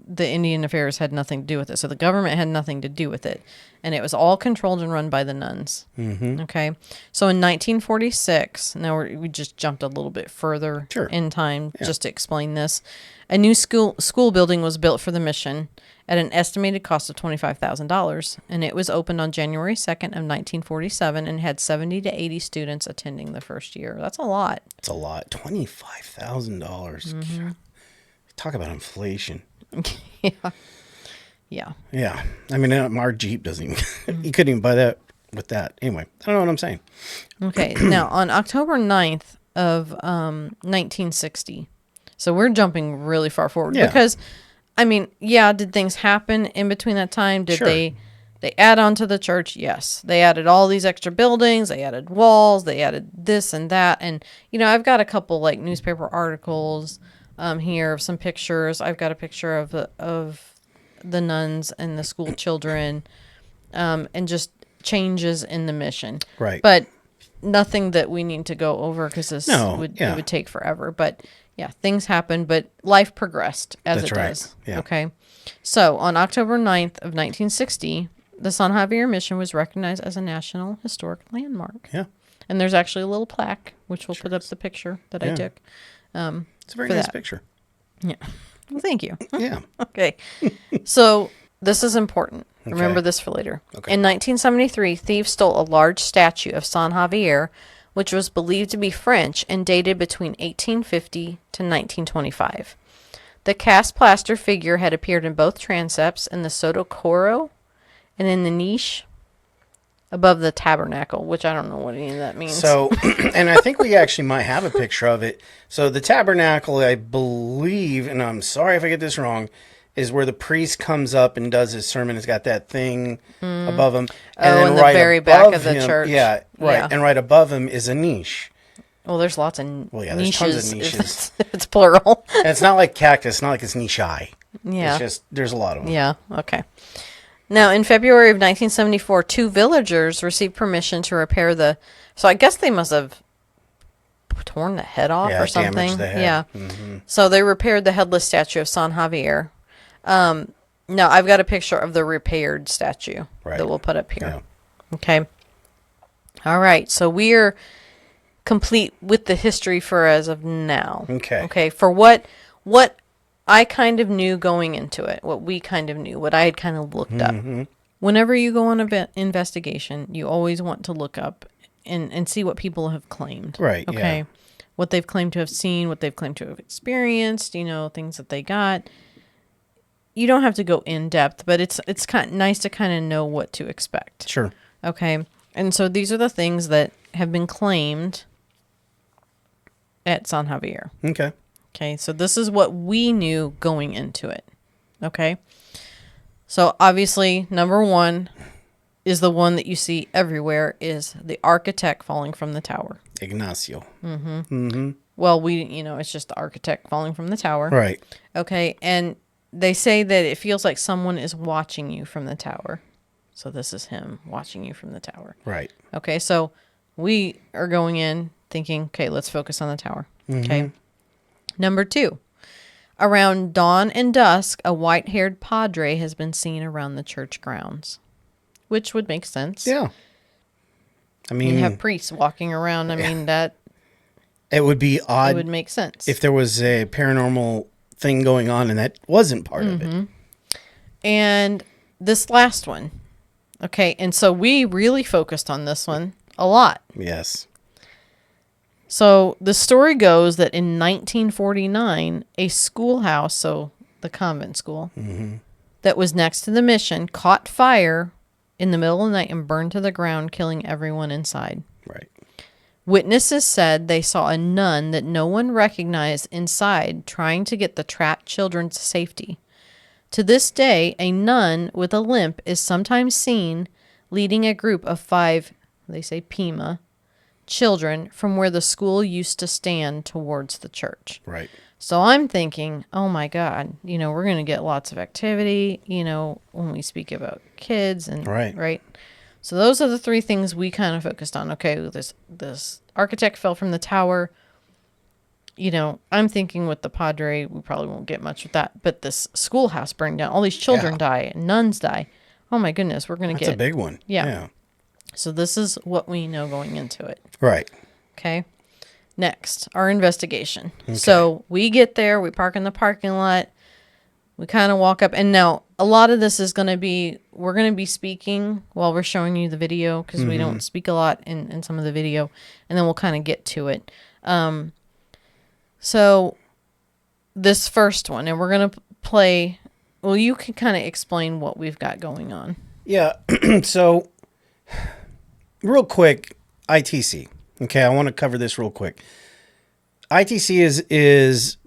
the Indian Affairs had nothing to do with it. So the government had nothing to do with it. And it was all controlled and run by the nuns. Mm-hmm. Okay. So in 1946, now we just jumped a little bit further in time just to explain this. A new school building was built for the mission at an estimated cost of $25,000. And it was opened on January 2nd of 1947 and had 70 to 80 students attending the first year. That's a lot. It's a lot. $25,000. Mm-hmm. Talk about inflation. Yeah. Yeah. I mean, our Jeep doesn't even, you couldn't even buy that with that. Anyway, I don't know what I'm saying. Okay. Now, on October 9th of 1960, so we're jumping really far forward because, I mean, did things happen in between that time? Did they add on to the church? Yes. They added all these extra buildings. They added walls. They added this and that. And, I've got a couple like newspaper articles here of some pictures. I've got a picture of the nuns and the school children, and just changes in the mission. Right. But nothing that we need to go over because this it would take forever. But yeah, things happen, but life progressed as That's it right. does. Yeah. Okay. So on October 9th of 1960, the San Javier Mission was recognized as a National Historic Landmark. Yeah. And there's actually a little plaque, which we'll put up the picture that I took. It's a very for nice that. picture. Yeah. Well, thank you. Yeah. Okay. So this is important. Remember this for later. Okay. In 1973, thieves stole a large statue of San Javier, which was believed to be French and dated between 1850 to 1925. The cast plaster figure had appeared in both transepts in the Sotocoro and in the niche above the tabernacle, which I don't know what any of that means. So, and I think we actually might have a picture of it. So the tabernacle, I believe, and I'm sorry if I get this wrong, is where the priest comes up and does his sermon. It's got that thing above him. And in the very back of the church. Yeah, right. Yeah. And right above him is a niche. Well, there's lots of Well, yeah, niches. there's tons of niches. If it's plural. And it's not like cactus. It's not like it's niche-eye. Yeah. It's just, there's a lot of them. Yeah, okay. Now, in February of 1974, 2 villagers received permission to repair the... So I guess they must have torn the head off or something. Damaged the head. Yeah. Mm-hmm. So they repaired the headless statue of San Javier. Now, I've got a picture of the repaired statue Right. that we'll put up here. Yeah. Okay. All right. So we are complete with the history for as of now. Okay. Okay. For what I kind of knew going into it, what we kind of knew, what I had kind of looked up. Whenever you go on an investigation, you always want to look up and see what people have claimed. Right, Okay. yeah. What they've claimed to have seen, what they've claimed to have experienced, things that they got. You don't have to go in depth, but it's kind of nice to kind of know what to expect. Sure. Okay. And so these are the things that have been claimed at San Javier. Okay. Okay. So this is what we knew going into it. Okay. So obviously, number one is the one that you see everywhere is the architect falling from the tower. Ignacio. Well, it's just the architect falling from the tower. Right. Okay. And they say that it feels like someone is watching you from the tower. So this is him watching you from the tower. Right. Okay, so we are going in thinking, okay, let's focus on the tower. Okay. Number 2, around dawn and dusk, a white-haired padre has been seen around the church grounds, which would make sense. Yeah. I mean, You have priests walking around. I mean, that it would be odd would make sense. if there was a paranormal thing going on and that wasn't part of it. And this last one. Okay, and so we really focused on this one a lot. Yes. So the story goes that in 1949, a schoolhouse, so the convent school, that was next to the mission, caught fire in the middle of the night and burned to the ground, killing everyone inside. Right. Witnesses said they saw a nun that no one recognized inside trying to get the trapped children to safety. To this day, a nun with a limp is sometimes seen leading a group of 5, they say Pima, children from where the school used to stand towards the church. Right. So I'm thinking, oh my God, we're going to get lots of activity, when we speak about kids and right. So those are the 3 things we kind of focused on. Okay, this architect fell from the tower. I'm thinking with the padre, we probably won't get much with that. But this schoolhouse burned down. All these children die. Nuns die. Oh my goodness, we're going to get... That's a big one. Yeah. So this is what we know going into it. Right. Okay. Next, our investigation. Okay. So we get there, we park in the parking lot, we kind of walk up, and now a lot of this is going to be, we're going to be speaking while we're showing you the video, because we don't speak a lot in some of the video, and then we'll kind of get to it. So this first one, and we're going to play, well, you can kind of explain what we've got going on. Yeah. So real quick, ITC. Okay, I want to cover this real quick. ITC is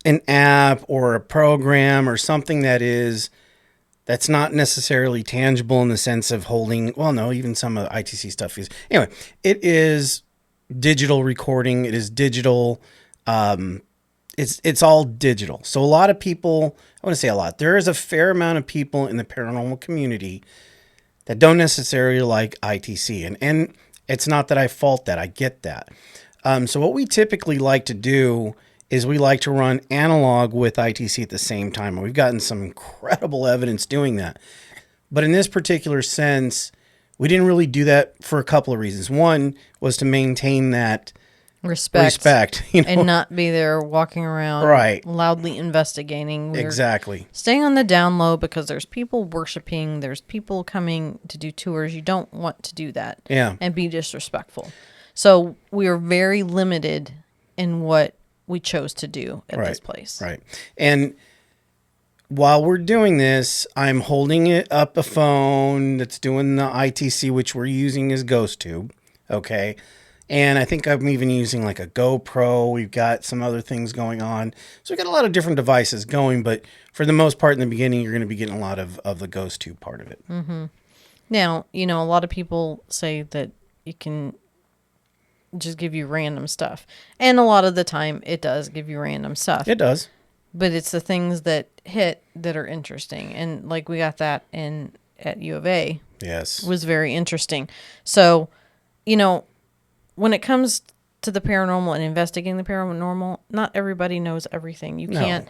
an app or a program or something that's not necessarily tangible in the sense of holding. Well, no, even some of the ITC stuff is. Anyway, it is digital recording. It is digital it's all digital. So a lot of people, I want to say a lot, there is a fair amount of people in the paranormal community that don't necessarily like ITC. And it's not that I fault that. I get that. So what we typically like to do is we like to run analog with ITC at the same time. And we've gotten some incredible evidence doing that. But in this particular sense, we didn't really do that for a couple of reasons. One was to maintain that respect, and not be there walking around right, loudly investigating. We're exactly, staying on the down low because there's people worshiping, there's people coming to do tours. You don't want to do that, and be disrespectful. So we are very limited in what we chose to do at this place. Right. And while we're doing this, I'm holding it up a phone that's doing the ITC, which we're using as Ghost Tube. Okay. And I think I'm even using like a GoPro. We've got some other things going on. So we've got a lot of different devices going, but for the most part in the beginning, you're going to be getting a lot of the Ghost Tube part of it. Mm-hmm. Now, a lot of people say that you can just give you random stuff. And a lot of the time it does give you random stuff. It does. But it's the things that hit that are interesting. And like we got that at U of A. Yes. Was very interesting. So, when it comes to the paranormal and investigating the paranormal, not everybody knows everything. You can't,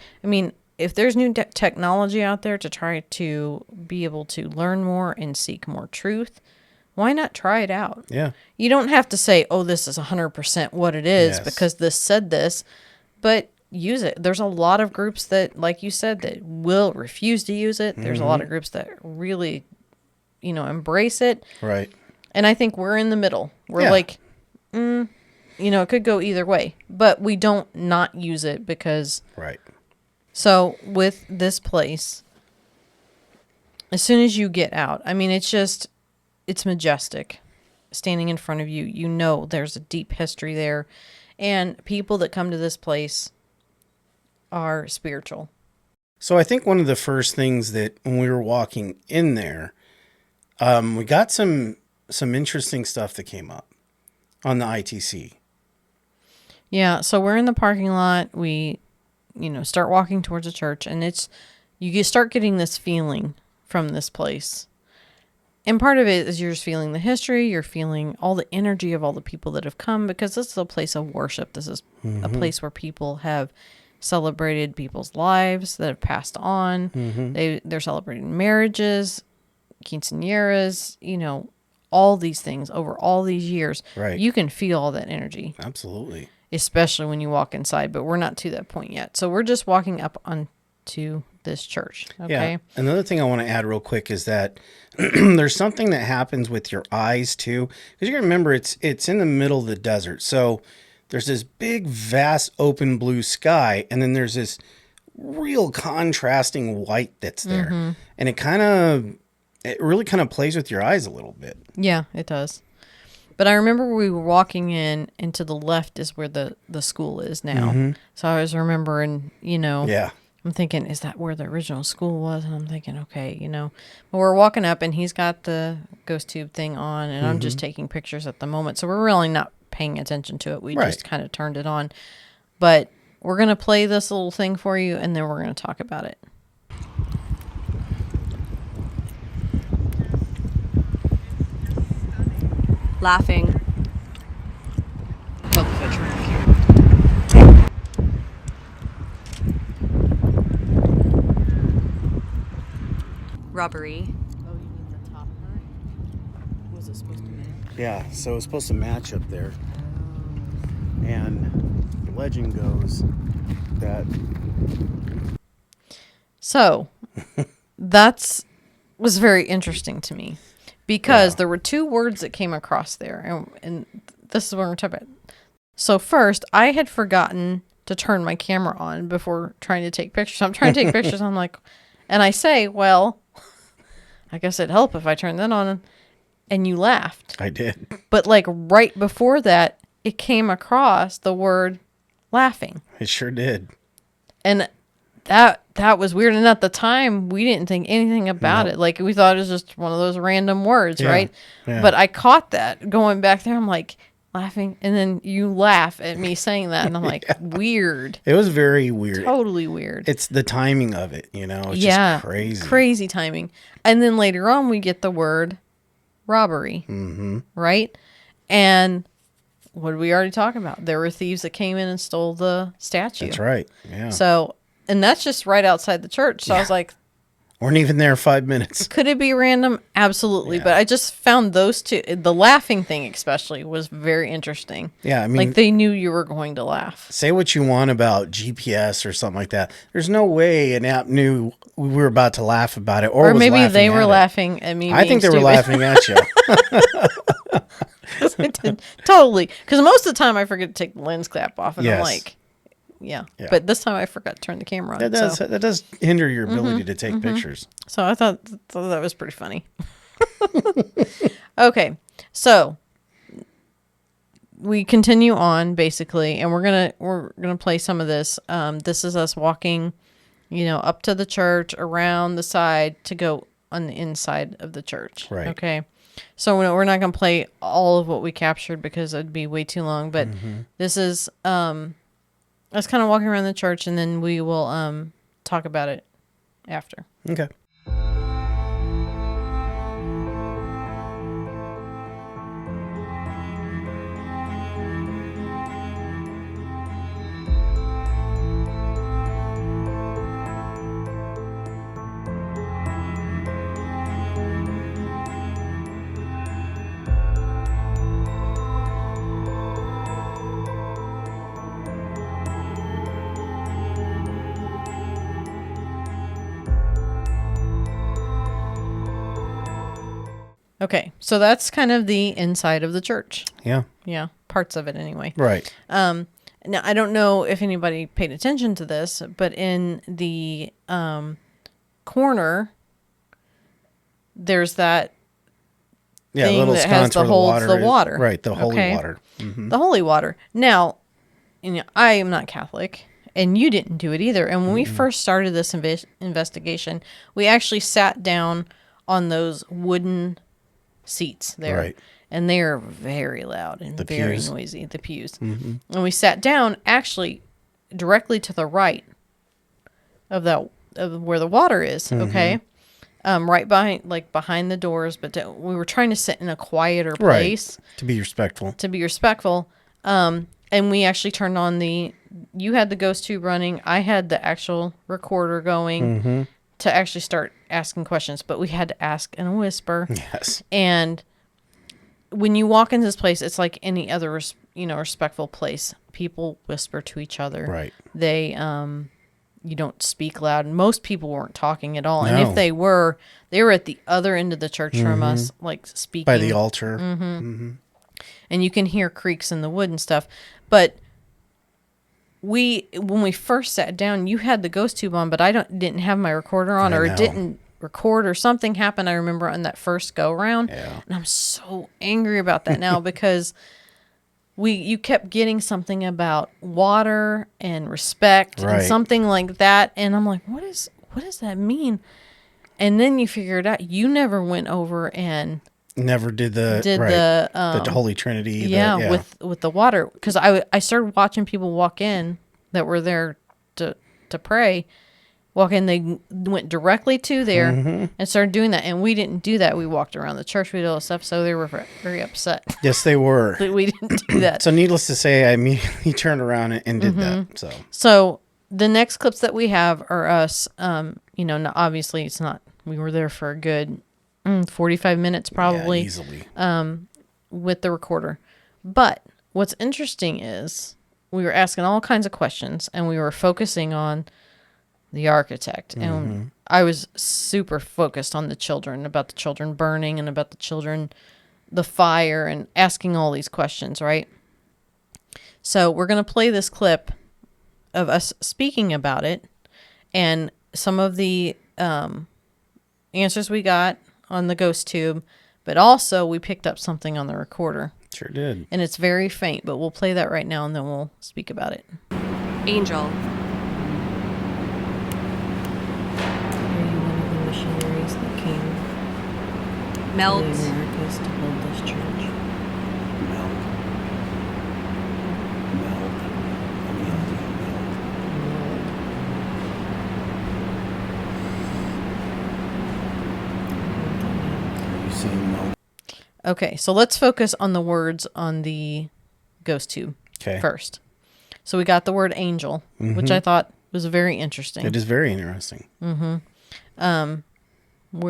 if there's new technology out there to try to be able to learn more and seek more truth, why not try it out? Yeah. You don't have to say, oh, this is 100% what it is because this said this, but use it. There's a lot of groups that, like you said, that will refuse to use it. There's a lot of groups that really, embrace it. Right. And I think we're in the middle. We're like, it could go either way, but we don't not use it because. Right. So with this place, as soon as you get out, it's majestic. Standing in front of you, there's a deep history there, and people that come to this place are spiritual. So I think one of the first things that when we were walking in there, we got some interesting stuff that came up on the ITC. Yeah, so we're in the parking lot. We, start walking towards the church, and you start getting this feeling from this place. And part of it is you're just feeling the history. You're feeling all the energy of all the people that have come, because this is a place of worship. This is a place where people have celebrated people's lives that have passed on. They're celebrating marriages, quinceañeras, all these things over all these years. Right. You can feel all that energy. Absolutely. Especially when you walk inside, but we're not to that point yet. So we're just walking up onto this church. Okay. Yeah. Another thing I want to add real quick is that there's something that happens with your eyes too. Because you remember it's in the middle of the desert. So there's this big, vast, open blue sky. And then there's this real contrasting white that's there. And it really kind of plays with your eyes a little bit. Yeah, it does. But I remember we were walking in, and to the left is where the school is now. So I was remembering, Yeah. I'm thinking, is that where the original school was? And I'm thinking, okay, But we're walking up, and he's got the ghost tube thing on, and I'm just taking pictures at the moment. So we're really not paying attention to it. We just kind of turned it on. But we're going to play this little thing for you, and then we're going to talk about it. Laughing. Rubbery. Oh, you mean the top part? Was it supposed to match? Yeah. So it was supposed to match up there. And the legend goes that. So was very interesting to me. Because there were two words that came across there. And this is what we're talking about. So first, I had forgotten to turn my camera on before trying to take pictures. I'm trying to take pictures. I'm like, and I say, well, I guess it'd help if I turned that on. And you laughed. I did. But like right before that, it came across the word laughing. It sure did. And that was weird. And at the time, we didn't think anything about it. Like, we thought it was just one of those random words, right? Yeah. But I caught that going back there. I'm like, laughing. And then you laugh at me saying that. And I'm like, weird. It was very weird. Totally weird. It's the timing of it, you know? It's Yeah. just crazy. Crazy timing. And then later on, we get the word robbery. Right? And what did we already talk about? There were thieves that came in and stole the statue. That's right. Yeah. So, and that's just right outside the church. So I was like, weren't even there 5 minutes. could it be random? Absolutely. Yeah. But I just found those two, the laughing thing especially, was very interesting. Yeah, I mean, Like they knew you were going to laugh. say what you want about GPS or something like that. There's no way an app knew we were about to laugh about it, or was maybe laughing they at were it. laughing at me. I think they were laughing at you. I did. Totally. Because most of the time I forget to take the lens cap off. And I'm Yes. like, yeah. Yeah. But this time I forgot to turn the camera on. That does hinder your ability to take pictures. So I thought that was pretty funny. Okay. So we continue on basically, and we're gonna play some of this. This is us walking, up to the church, around the side to go on the inside of the church. Right. Okay. So we're not gonna play all of what we captured because it'd be way too long. But this is us kind of walking around the church, and then we will talk about it after. Okay. Okay, so that's kind of the inside of the church. Yeah. Yeah, parts of it anyway. Right. Now, I don't know if anybody paid attention to this, but in the corner, there's that Yeah, thing little that has sconce where holds the is. water. Right, the holy Okay. water. The holy water. Now, I am not Catholic, and you didn't do it either. And when we first started this investigation, we actually sat down on those wooden seats there. Right. And they are very loud and very pews. noisy, the pews. And we sat down actually directly to the right of where the water is, okay? Right behind the doors, but we were trying to sit in a quieter place. Right. To be respectful. To be respectful. And we actually turned on you had the ghost tube running, I had the actual recorder going to actually start asking questions, but we had to ask in a whisper. Yes. And when you walk into this place, it's like any other, respectful place. People whisper to each other. Right. They, you don't speak loud. Most people weren't talking at all. And No. if they were at the other end of the church from us, like speaking. By the altar. And you can hear creaks in the wood and stuff. But when we first sat down, you had the ghost tube on, but I didn't have my recorder on, or it didn't record, or something happened. I remember on that first go round, Yeah. and I'm so angry about that now because you kept getting something about water and respect and Right. something like that, and I'm like, what does that mean? And then you figure it out. You never went over and Never did the the Holy Trinity. with the water, because I started watching people walk in that were there to pray. Walk in, they went directly to there and started doing that, and we didn't do that. We walked around the church, we did all this stuff, so they were very upset Yes, they were. that we didn't do that. So needless to say, I immediately turned around and did that. So the next clips that we have are us. Obviously it's not. We were there for a good 45 minutes probably. Yeah, easily. With the recorder. But what's interesting is we were asking all kinds of questions, and we were focusing on the architect. And I was super focused on the children, about the children burning, and about the children, the fire, and asking all these questions, right? So we're going to play this clip of us speaking about it and some of the answers we got on the ghost tube, but also we picked up something on the recorder. Sure did. And it's very faint, but we'll play that right now and then we'll speak about it. Angel. Are you one of the missionaries that came Melt. to the Americas to build this church? seeing no. Okay, so let's focus on the words on the ghost tube first. So we got the word angel, which I thought was very interesting. It is very interesting. Where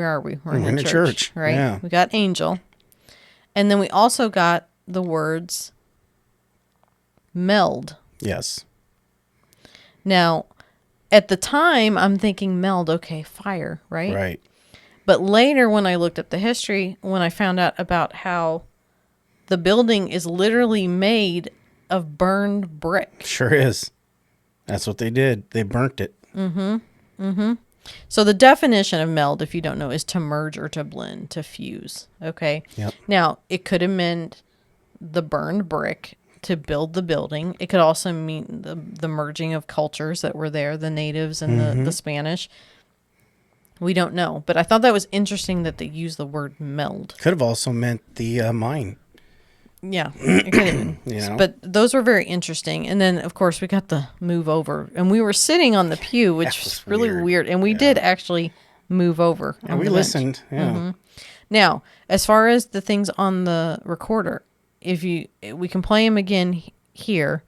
are we? We're in the a church, right? yeah. We got angel. And then we also got the words meld. Yes. Now, at the time, I'm thinking meld, okay, fire, right? Right. But later, when I looked at the history, when I found out about how the building is literally made of burned brick. Sure is. That's what they did. They burnt it. So the definition of meld, if you don't know, is to merge or to blend, to fuse. Okay. Yep. Now, it could have meant the burned brick to build the building. It could also mean the merging of cultures that were there, the natives and the Spanish. We don't know. But I thought that was interesting that they used the word meld. Could have also meant the mine. Yeah, it could have been. But those were very interesting. And then, of course, we got the move over. And we were sitting on the pew, which was really weird. And we did actually move over. And we listened. Yeah. Now, as far as the things on the recorder, we can play them again here.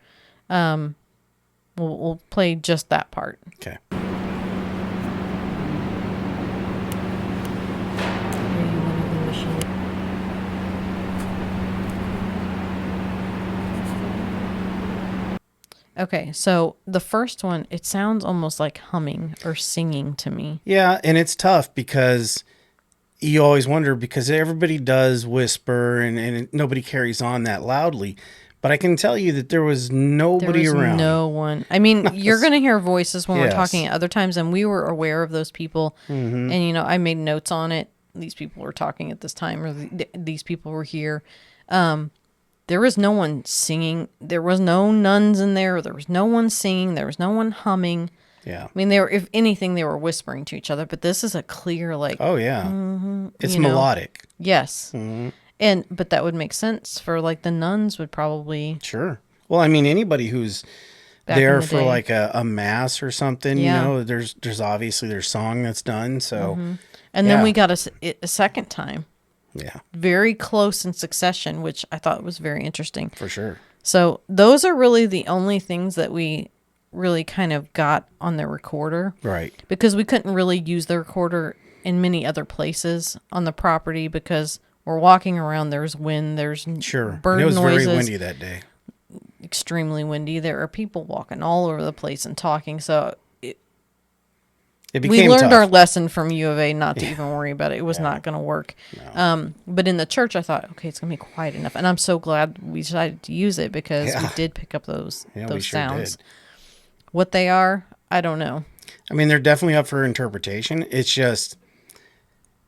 We'll play just that part. Okay. Okay, so the first one, it sounds almost like humming or singing to me. Yeah, and it's tough because you always wonder, because everybody does whisper and nobody carries on that loudly. But I can tell you that there was nobody around. No one. I mean, you're going to hear voices when we're Yes. talking at other times, and we were aware of those people. And, I made notes on it. These people were talking at this time, or these people were here. There was no one singing. There was no nuns in there. There was no one singing. There was no one humming. Yeah. I mean, if anything, they were whispering to each other. But this is a clear, like, Oh, yeah. It's melodic. Yes. But that would make sense for, like, the nuns would probably. Sure. Well, I mean, anybody who's Back in there the for day. like a mass or something, Yeah. there's obviously there's song that's done. So, And Yeah. then we got a second time. yeah, Very close in succession, which I thought was very interesting. for sure. So those are really the only things that we really kind of got on the recorder. Right. Because we couldn't really use the recorder in many other places on the property because we're walking around, there's wind, there's Sure. bird And it was noises, very windy that day. extremely windy. There are people walking all over the place and talking. So It became we learned tough. our lesson from U of A not to even worry about it. It was not going to work. No. But in the church, I thought, okay, it's going to be quiet enough. And I'm so glad we decided to use it because we Yeah. did pick up those Yeah, we sure sounds. did. What they are, I don't know. I mean, they're definitely up for interpretation. It's just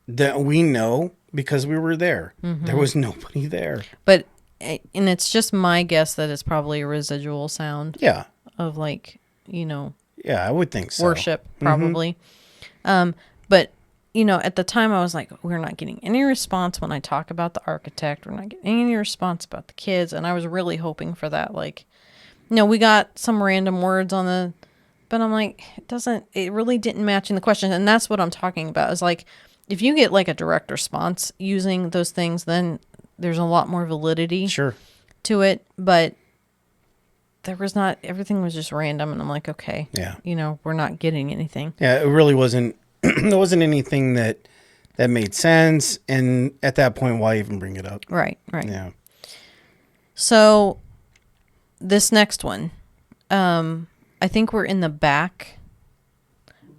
that we know because we were there. There was nobody there. But, and it's just my guess that it's probably a residual sound Yeah. of like, Yeah, I would think so. worship, probably. But, at the time I was like, we're not getting any response when I talk about the architect. We're not getting any response about the kids. And I was really hoping for that. Like, we got some random words but I'm like, it really didn't match in the question. And that's what I'm talking about is like, if you get like a direct response using those things, then there's a lot more validity Sure. to it. But there was not, everything was just random. And I'm like, okay, Yeah. we're not getting anything. Yeah, it really wasn't. There wasn't anything that made sense, and at that point, why even bring it up? Right. Yeah. So this next one, I think we're in the back.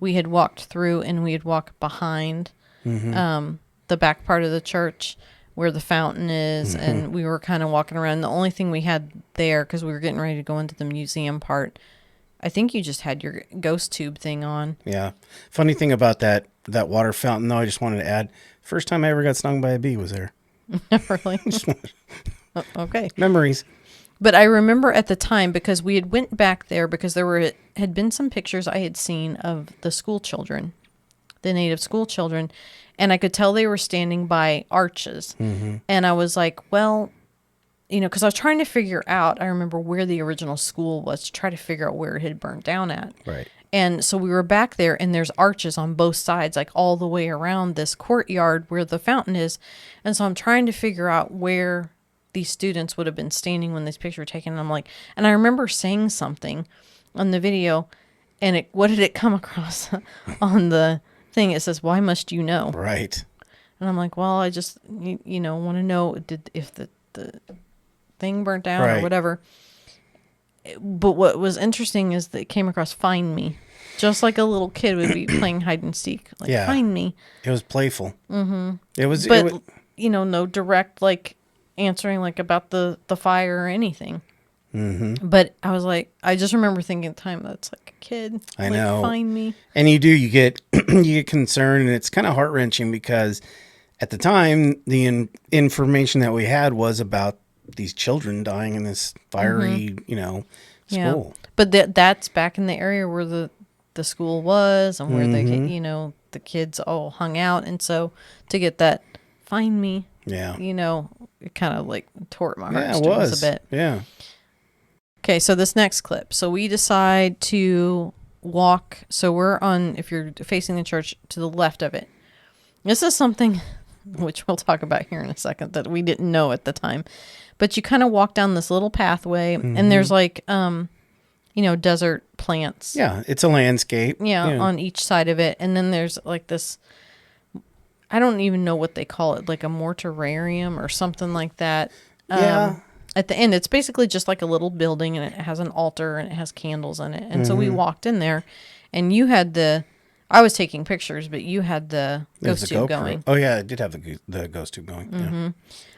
We had walked through and we had walked behind the back part of the church where the fountain is, and we were kind of walking around. The only thing we had there, because we were getting ready to go into the museum part, I think you just had your ghost tube thing on. Yeah. Funny thing about that water fountain, though, I just wanted to add, first time I ever got stung by a bee was there. Really? Okay. Memories. But I remember at the time, because we had went back there because had been some pictures I had seen of the school children, the native school children, and I could tell they were standing by arches. And I was like, well, because I was trying to figure out, I remember where the original school was to try to figure out where it had burned down at. Right. And so we were back there, and there's arches on both sides, like all the way around this courtyard where the fountain is. And so I'm trying to figure out where these students would have been standing when this picture were taken. And I'm like, and I remember saying something on the video, and what did it come across on the thing? It says, "Why must you know?" Right. And I'm like, well, I just, want to know if the thing burnt down Right. or whatever. But what was interesting is that it came across "find me," just like a little kid would be playing hide and seek, like Yeah. "find me." It was playful. Mm-hmm. It was, But no direct like answering like about the fire or anything. Mm-hmm. But I was like, I just remember thinking at the time, that's like a kid. I like, know. "Find me." And you get you get concerned, and it's kind of heart wrenching because at the time the information that we had was about these children dying in this fiery, school. Yeah. But that's back in the area where the school was and where the kids all hung out. And so to get that "find me," Yeah. it kind of like tore at my Yeah, it heartstrings was a bit. Yeah. Okay, so this next clip. So we decide to walk. So we're on, if you're facing the church, to the left of it. This is something which we'll talk about here in a second that we didn't know at the time. But you kind of walk down this little pathway, and there's like, desert plants. Yeah, it's a landscape. Yeah, on each side of it. And then there's like this, I don't even know what they call it, like a mortuarium or something like that. Yeah. At the end, it's basically just like a little building, and it has an altar, and it has candles in it. And so we walked in there, and you had I was taking pictures, but you had the There's ghost the tube GoPro. going. Oh yeah, I did have the ghost tube going.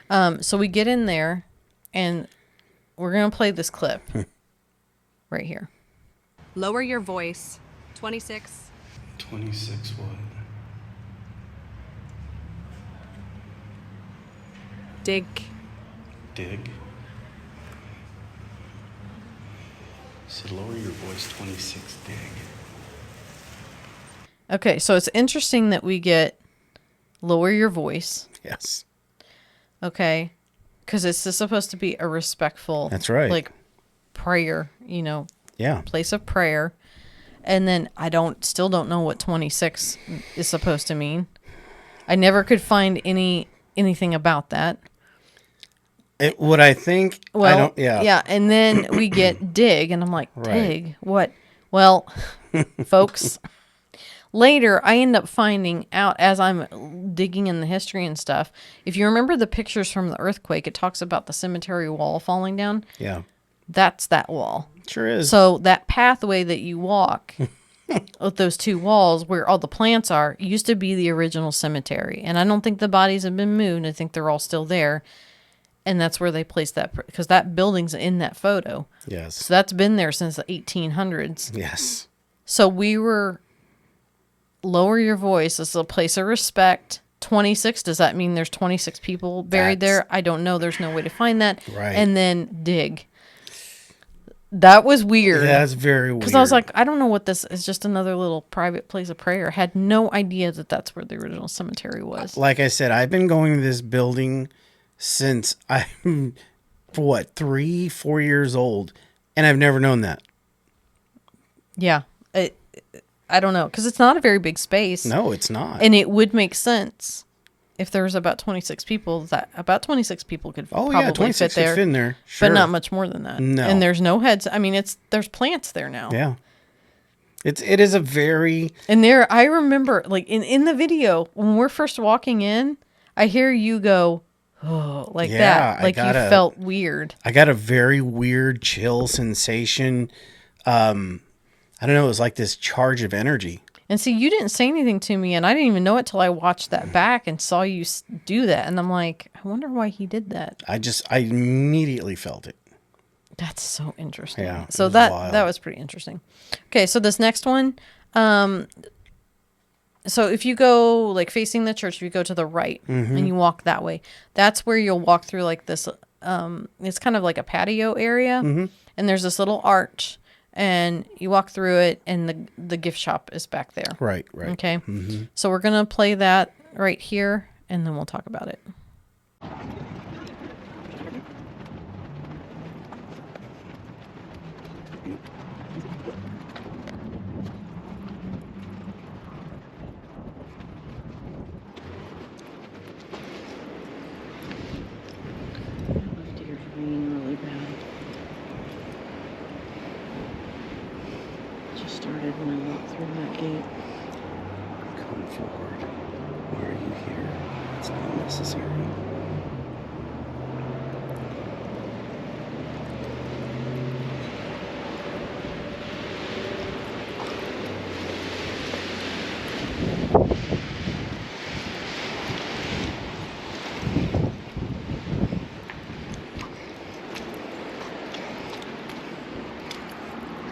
Yeah. So we get in there, and we're going to play this clip right here. Lower your voice. 26. 26 what? Dig. Dig. So lower your voice. 26 dig. Okay, so it's interesting that we get "lower your voice." Yes. Okay, because it's just supposed to be a respectful. That's right. Like prayer, Yeah. place of prayer. And then I still don't know what 26 is supposed to mean. I never could find anything about that. What I think. Well, I don't. Yeah. Yeah, and then we get "dig," and I'm like, Right. "Dig? What?" Well, folks, later I end up finding out as I'm digging in the history and stuff. If you remember the pictures from the earthquake, it talks about the cemetery wall falling down. Yeah. That's that wall. Sure is. So that pathway that you walk with those two walls where all the plants are used to be the original cemetery. And I don't think the bodies have been moved. I think they're all still there. And that's where they placed that, because that building's in that photo. Yes. So that's been there since the 1800s. Yes. So we were, lower your voice. This is a place of respect. 26, does that mean there's 26 people buried there? I don't know. There's no way to find that. Right. And then dig. That was weird. Yeah, that's very weird. Because I was like, I don't know what this is, just another little private place of prayer. Had no idea that that's where the original cemetery was. Like I said, I've been going to this building since I'm, 3-4 years old, and I've never known that. Yeah. I don't know, because it's not a very big space. No, it's not. And it would make sense if there was about 26 people, that about 26 people could probably 26 fit there. could fit in there. Sure. But not much more than that. No. And there's no heads. I mean, there's plants there now. Yeah. It is a very... And there, I remember, like, in the video, when we're first walking in, I hear you go, oh, like Yeah, that. Like you felt weird. I got a very weird chill sensation. I don't know. It was like this charge of energy. And see, you didn't say anything to me, and I didn't even know it till I watched that back and saw you do that. And I'm like, I wonder why he did that. I immediately felt it. That's so interesting. Yeah. So was that wild. that was pretty interesting. Okay, so this next one, so if you go like facing the church, if you go to the right and you walk that way, that's where you'll walk through like this. It's kind of like a patio area, and there's this little arch, and you walk through it, and the gift shop is back there. Right. Okay. So we're gonna play that right here, and then we'll talk about it. Come forward. Why are you here? It's not necessary.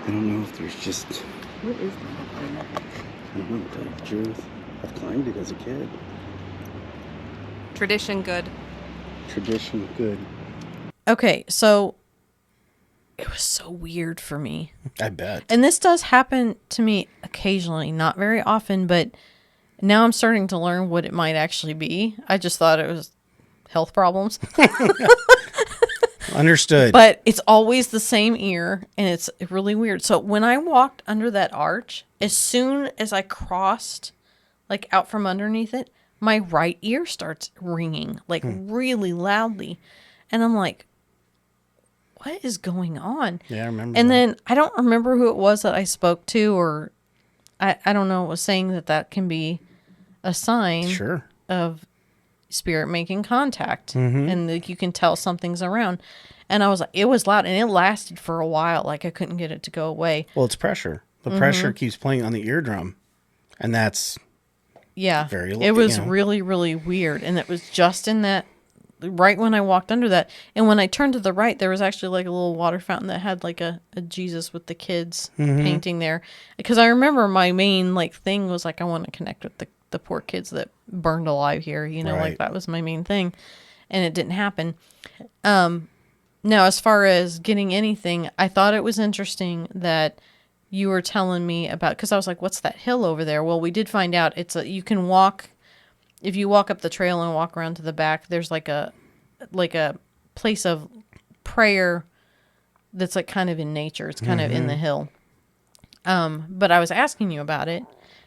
I don't know if there's just... What is that? I don't know, to tell you the truth. I've climbed it as a kid. Tradition good. Tradition, good. Okay, so it was so weird for me. I bet. And this does happen to me occasionally, not very often, but now I'm starting to learn what it might actually be. I just thought it was health problems. Understood. But it's always the same ear, and it's really weird. So when I walked under that arch, as soon as I crossed, like, out from underneath it, my right ear starts ringing, like, really loudly. And I'm like, what is going on? Yeah, I remember And that. then I don't remember who it was that I spoke to, or I don't know, was saying that can be a sign Sure. of spirit making contact, and like you can tell something's around. And I was like, it was loud, and it lasted for a while. Like, I couldn't get it to go away. Well, it's pressure. The pressure keeps playing on the eardrum, and that's Yeah, very, it was you know. really, really weird. And it was just in that, right when I walked under that. And when I turned to the right, there was actually like a little water fountain that had like a Jesus with the kids painting there. Because I remember my main like thing was like, I want to connect with the poor kids that burned alive here. You know, Right. like that was my main thing. And it didn't happen. Now, as far as getting anything, I thought it was interesting that you were telling me about, because I was like, what's that hill over there? Well, we did find out you can walk, if you walk up the trail and walk around to the back, there's like a place of prayer that's like kind of in nature. It's kind of in the hill. But I was asking you about it,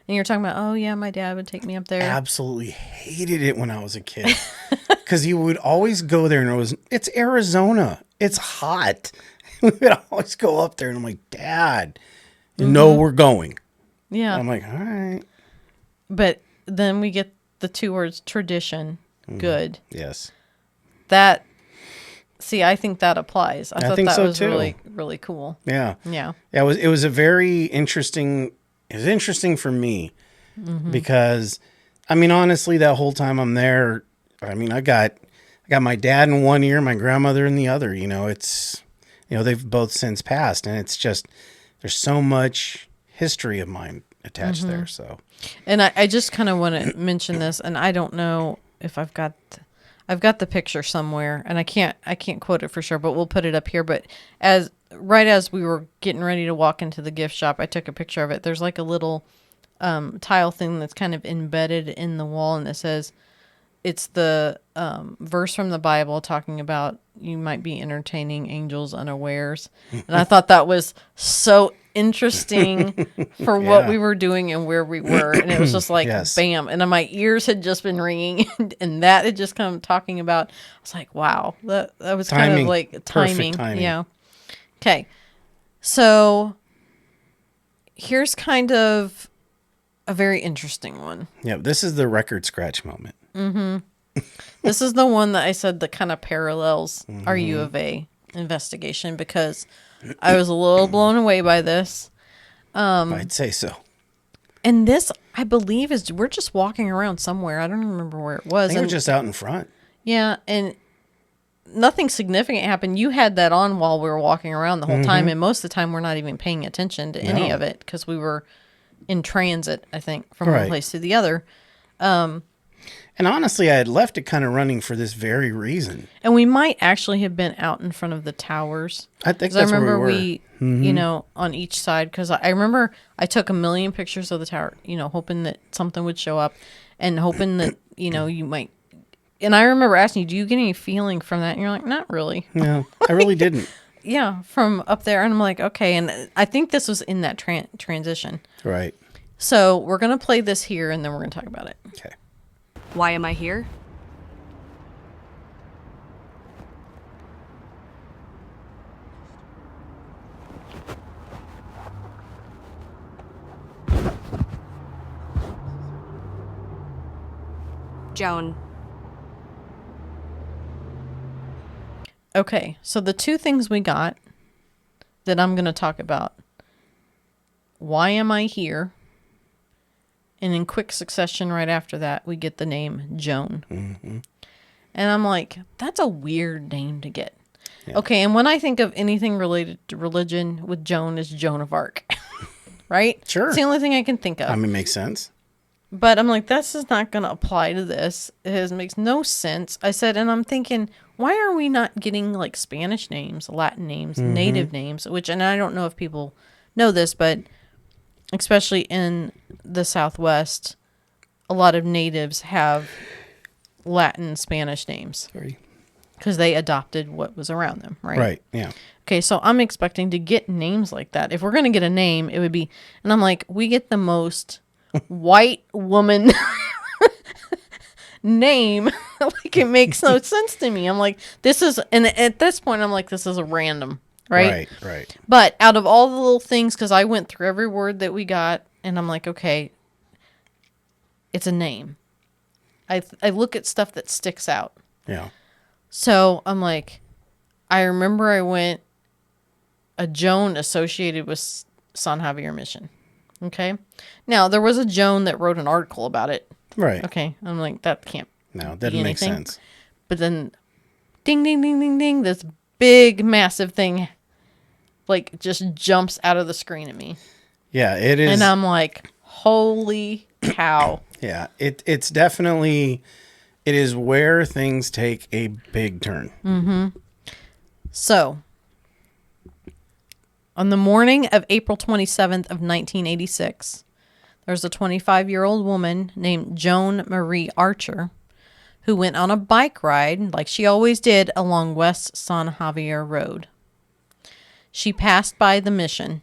and you're talking about, oh yeah, my dad would take me up there. Absolutely hated it when I was a kid. Because you would always go there, and it's Arizona. It's hot. We would always go up there, and I'm like, Dad, you know we're going. Yeah. I'm like, all right. But then we get the two words tradition, good. Yes. That, see, I think that applies. I thought think that so, was too. really, really cool. Yeah. Yeah. Yeah, it was a very interesting. It was interesting for me because, I mean, honestly, that whole time I'm there, I mean, I got my dad in one ear, my grandmother in the other. You know, they've both since passed, and it's just there's so much history of mine attached there. So, And I just kind of want to mention this, and I don't know if I've got the picture somewhere, and I can't quote it for sure, but we'll put it up here. But right as we were getting ready to walk into the gift shop, I took a picture of it. There's like a little tile thing that's kind of embedded in the wall, and it says, it's the verse from the Bible talking about you might be entertaining angels unawares. And I thought that was so interesting for what we were doing and where we were. And it was just like, Yes. bam. And my ears had just been ringing, and that had just come talking about, I was like, wow, that was kind of Timing. like Perfect timing. timing. Yeah. Okay. So here's kind of a very interesting one. yeah, this is the record scratch moment. This is the one that I said that kind of parallels our U of A investigation, because I was a little blown away by this. I'd say so. And this, I believe, we're just walking around somewhere. I don't remember where it was. I think it And, was just out in front. yeah, and nothing significant happened. You had that on while we were walking around the whole time, and most of the time we're not even paying attention to any No. of it because we were in transit, I think, from one Right. place to the other. And honestly, I had left it kind of running for this very reason. And we might actually have been out in front of the towers. I think 'Cause I that's remember where we were. you know, on each side, because I remember I took a million pictures of the tower, you know, hoping that something would show up and hoping that, you know, you might. And I remember asking you, do you get any feeling from that? And you're like, not really. No, I really didn't. Yeah, from up there. And I'm like, okay. And I think this was in that transition. Right. So we're going to play this here, and then we're going to talk about it. Okay. Why am I here? Joan. Okay, so the two things we got that I'm going to talk about. Why am I here? And in quick succession right after that, we get the name Joan. Mm-hmm. And I'm like, that's a weird name to get. Yeah. Okay, and when I think of anything related to religion with Joan, is Joan of Arc. Right? Sure. It's the only thing I can think of. I mean, it makes sense. But I'm like, this is not going to apply to this. Makes no sense. I said, and I'm thinking, why are we not getting like Spanish names, Latin names, native names? And I don't know if people know this, but especially in the Southwest, a lot of natives have Latin, Spanish names. Sorry. Because they adopted what was around them, right? Right, yeah. Okay, so I'm expecting to get names like that. If we're going to get a name, it would be, and I'm like, we get the most white woman name. Like, it makes no sense to me. I'm like, and at this point, I'm like, this is a random, right? Right. But out of all the little things, because I went through every word that we got, and I'm like, okay, it's a name. I look at stuff that sticks out. Yeah. So I'm like, I remember I went a Joan associated with San Javier Mission. Okay. Now there was a Joan that wrote an article about it. Right. Okay. I'm like, that can't. No, that be doesn't make anything. sense. But then ding, ding, ding, ding, ding. This big, massive thing like just jumps out of the screen at me. Yeah, it is. And I'm like, holy cow. Yeah, it's definitely, it is where things take a big turn. Mm-hmm. So, on the morning of April 27th of 1986, there's a 25-year-old woman named Joan Marie Archer who went on a bike ride, like she always did, along West San Javier Road. She passed by the mission.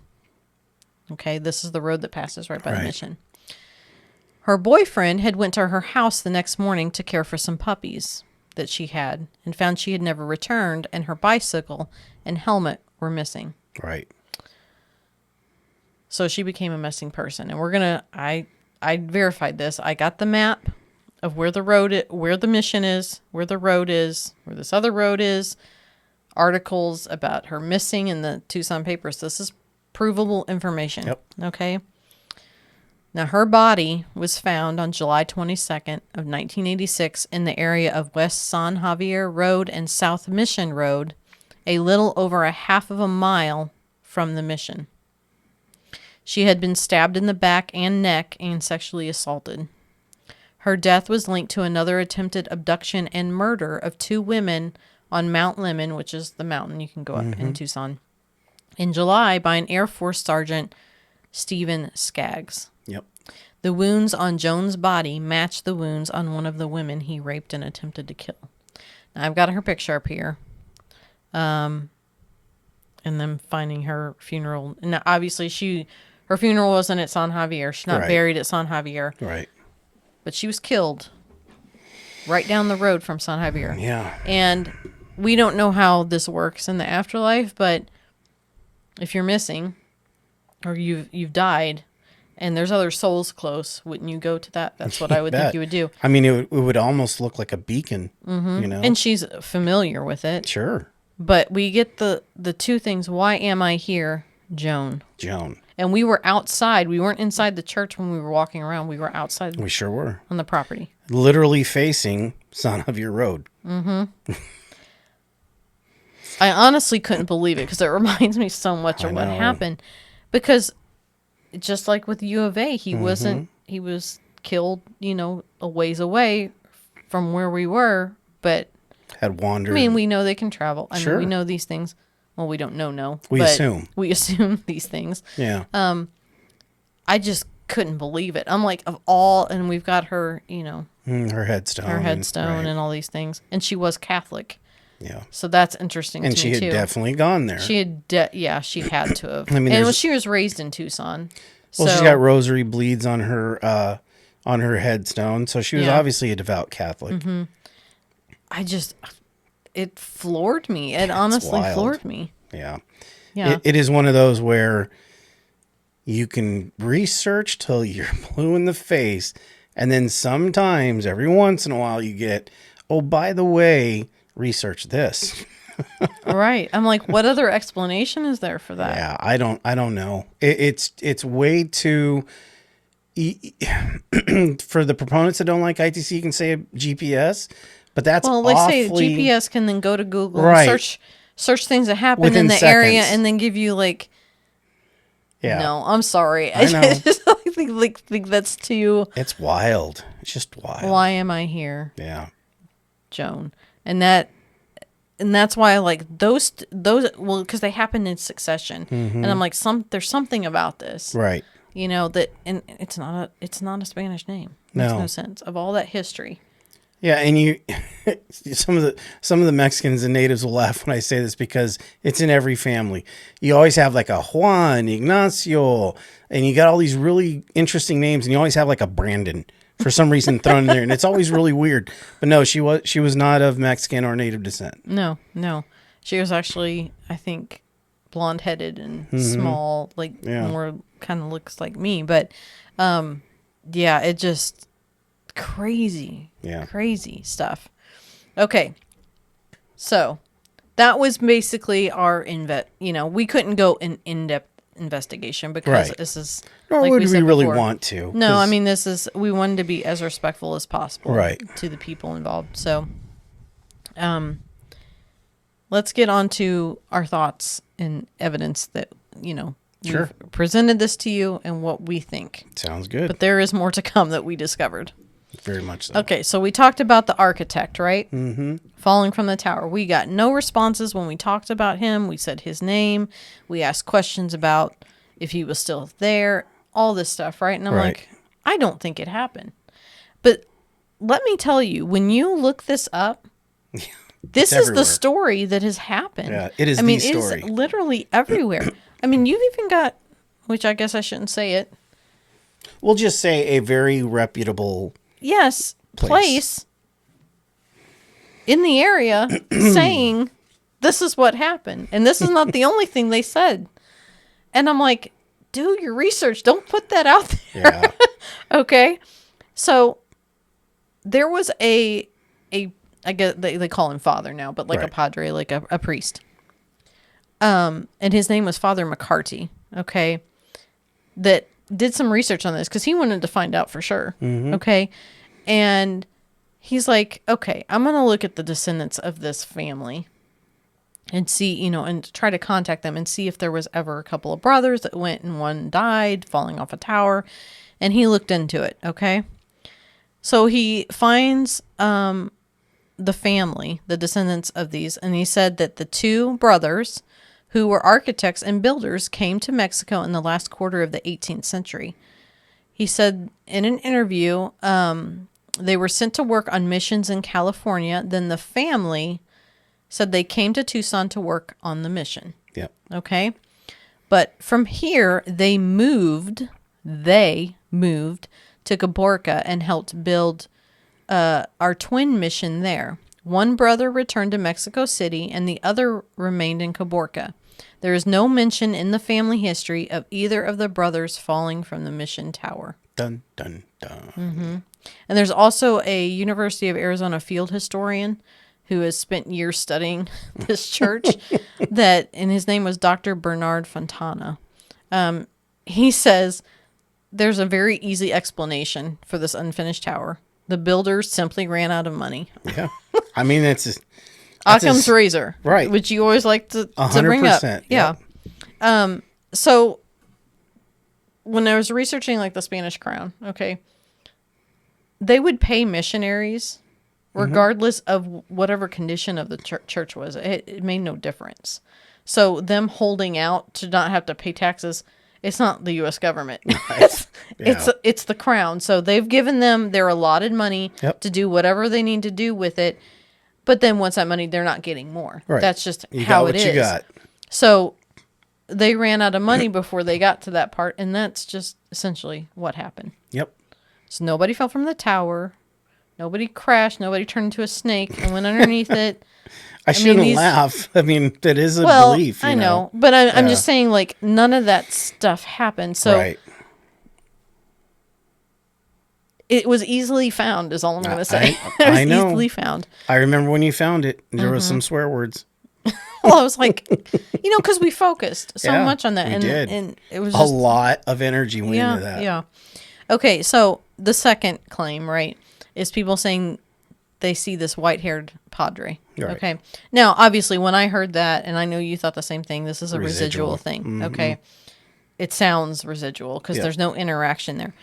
Okay, this is the road that passes right by the mission. Her boyfriend had went to her house the next morning to care for some puppies that she had and found she had never returned, and her bicycle and helmet were missing. Right. So she became a missing person. And I verified this. I got the map of where where the mission is, where the road is, where this other road is, articles about her missing in the Tucson papers. This is provable information. Yep. Okay. Now, her body was found on July 22nd of 1986 in the area of West San Javier Road and South Mission Road, a little over a half of a mile from the mission. She had been stabbed in the back and neck and sexually assaulted. Her death was linked to another attempted abduction and murder of two women on Mount Lemmon, which is the mountain you can go up in Tucson, in July by an Air Force Sergeant Stephen Skaggs. Yep. The wounds on Joan's body matched the wounds on one of the women he raped and attempted to kill. Now, I've got her picture up here. And them finding her funeral. Now, obviously, her funeral wasn't at San Javier. She's not buried at San Javier. Right. But she was killed right down the road from San Javier. Yeah. And we don't know how this works in the afterlife, but if you're missing or you've died and there's other souls close, wouldn't you go to that? That's what I would think you would do. I mean, it would almost look like a beacon, you know? And she's familiar with it. Sure. But we get the two things. Why am I here, Joan? And we were outside. We weren't inside the church when we were walking around. We were outside. We sure were. On the property. Literally facing San Javier Road. Mm-hmm. I honestly couldn't believe it because it reminds me so much of what happened. Because just like with U of A, he was killed, a ways away from where we were, but had wandered. I mean, we know they can travel. I Sure. mean, we know these things. Well, we don't know. We assume. We assume these things. Yeah. I just couldn't believe it. I'm like, of all, and we've got her, her headstone. And all these things. And she was Catholic. Yeah. So that's interesting to me, too. And she had definitely gone there. She had, she had to have. I mean, and she was raised in Tucson. Well, she's got rosary bleeds on her headstone, so she was obviously a devout Catholic. Mm-hmm. It floored me. It honestly floored me. Yeah. Yeah. It is one of those where you can research till you're blue in the face, And then sometimes, every once in a while, you get, oh, by the way, research this. Right. I'm like, what other explanation is there for that? Yeah, I don't know. It's way too. For the proponents that don't like ITC, you can say GPS, but that's Well, like say awfully, GPS can then go to Google Right. and search things that happen Within in the area seconds. and then give you like. Yeah, No, I'm sorry. I know. just think that's too. It's wild. It's just wild. Why am I here, Yeah. Joan? And that's why I like those. Well, because they happen in succession, and I'm like, there's something about this, Right. you know, that, and it's not a Spanish name. Makes No. no sense of all that history. Yeah, and you, some of the Mexicans and natives will laugh when I say this because it's in every family. You always have like a Juan, Ignacio, and you got all these really interesting names, and you always have like a Brandon for some reason thrown in there, and it's always really weird. But no, she was not of Mexican or native descent. No, she was actually, I think, blonde-headed and small, like Yeah. more kind of looks like me. But yeah, it just crazy, crazy stuff. Okay, so that was basically our we couldn't go an in-depth investigation because Right. this is Nor like would we said really before. want to. No, I 'cause- mean we wanted to be as respectful as possible Right. to the people involved. So, let's get on to our thoughts and evidence that Sure. we've presented this to you and what we think. Sounds good. But there is more to come that we discovered. Very much so. Okay, so we talked about the architect, right? Mm-hmm. Falling from the tower. We got no responses when we talked about him. We said his name. We asked questions about if he was still there, all this stuff, right? And I'm Right. like, I don't think it happened. But let me tell you, when you look this up, this is everywhere. the story that has happened. Yeah, it is I mean, the story. it is literally everywhere. I mean, you've even got, which I guess I shouldn't say it. We'll just say a very reputable. Yes, Place. place in the area saying this is what happened. And this is not the only thing they said. And I'm like, do your research. Don't put that out there. Yeah. Okay. So there was I guess they call him father now, but like a Right. padre, like a priest. And his name was Father McCarty. Okay. That did some research on this because he wanted to find out for sure. Okay. And he's like, okay, I'm going to look at the descendants of this family and see, and try to contact them and see if there was ever a couple of brothers that went and one died falling off a tower. And he looked into it. Okay. So he finds the family, the descendants of these, and he said that the two brothers who were architects and builders came to Mexico in the last quarter of the 18th century. He said in an interview, they were sent to work on missions in California. Then the family said they came to Tucson to work on the mission. Yep. Okay. But from here, they moved to Caborca and helped build our twin mission there. One brother returned to Mexico City and the other remained in Caborca. There is no mention in the family history of either of the brothers falling from the mission tower. Dun, dun, dun. And there's also a University of Arizona field historian who has spent years studying this church and his name was Dr. Bernard Fontana. He says there's a very easy explanation for this unfinished tower. The builders simply ran out of money. Yeah. I mean, that's Occam's razor, right. which you always like to bring up. 100%, Yeah. yep. So when I was researching like the Spanish crown, okay, they would pay missionaries regardless of whatever condition of the church was. It made no difference. So them holding out to not have to pay taxes, it's not the U.S. government. It's the crown. So they've given them their allotted money to do whatever they need to do with it. But then once that money, they're not getting more. Right. That's just You how got it what is. you got. So they ran out of money before they got to that part, and that's just essentially what happened. Yep. So nobody fell from the tower, nobody crashed, nobody turned into a snake and went underneath it. I shouldn't these- laugh. I mean, that is a Well, belief. I you know, but I'm Yeah. just saying, like, none of that stuff happened. So right. It was easily found, is all I'm going to say. I know. Easily found. I remember when you found it. There was some swear words. Well, I was like, because we focused so much on that. We and, did. And it was A just, lot of energy went into that. Yeah. Okay, so the second claim, right, is people saying they see this white-haired padre. Right. Okay. Now, obviously, when I heard that, and I know you thought the same thing, this is a residual thing. Mm-hmm. Okay. It sounds residual because Yeah. there's no interaction there.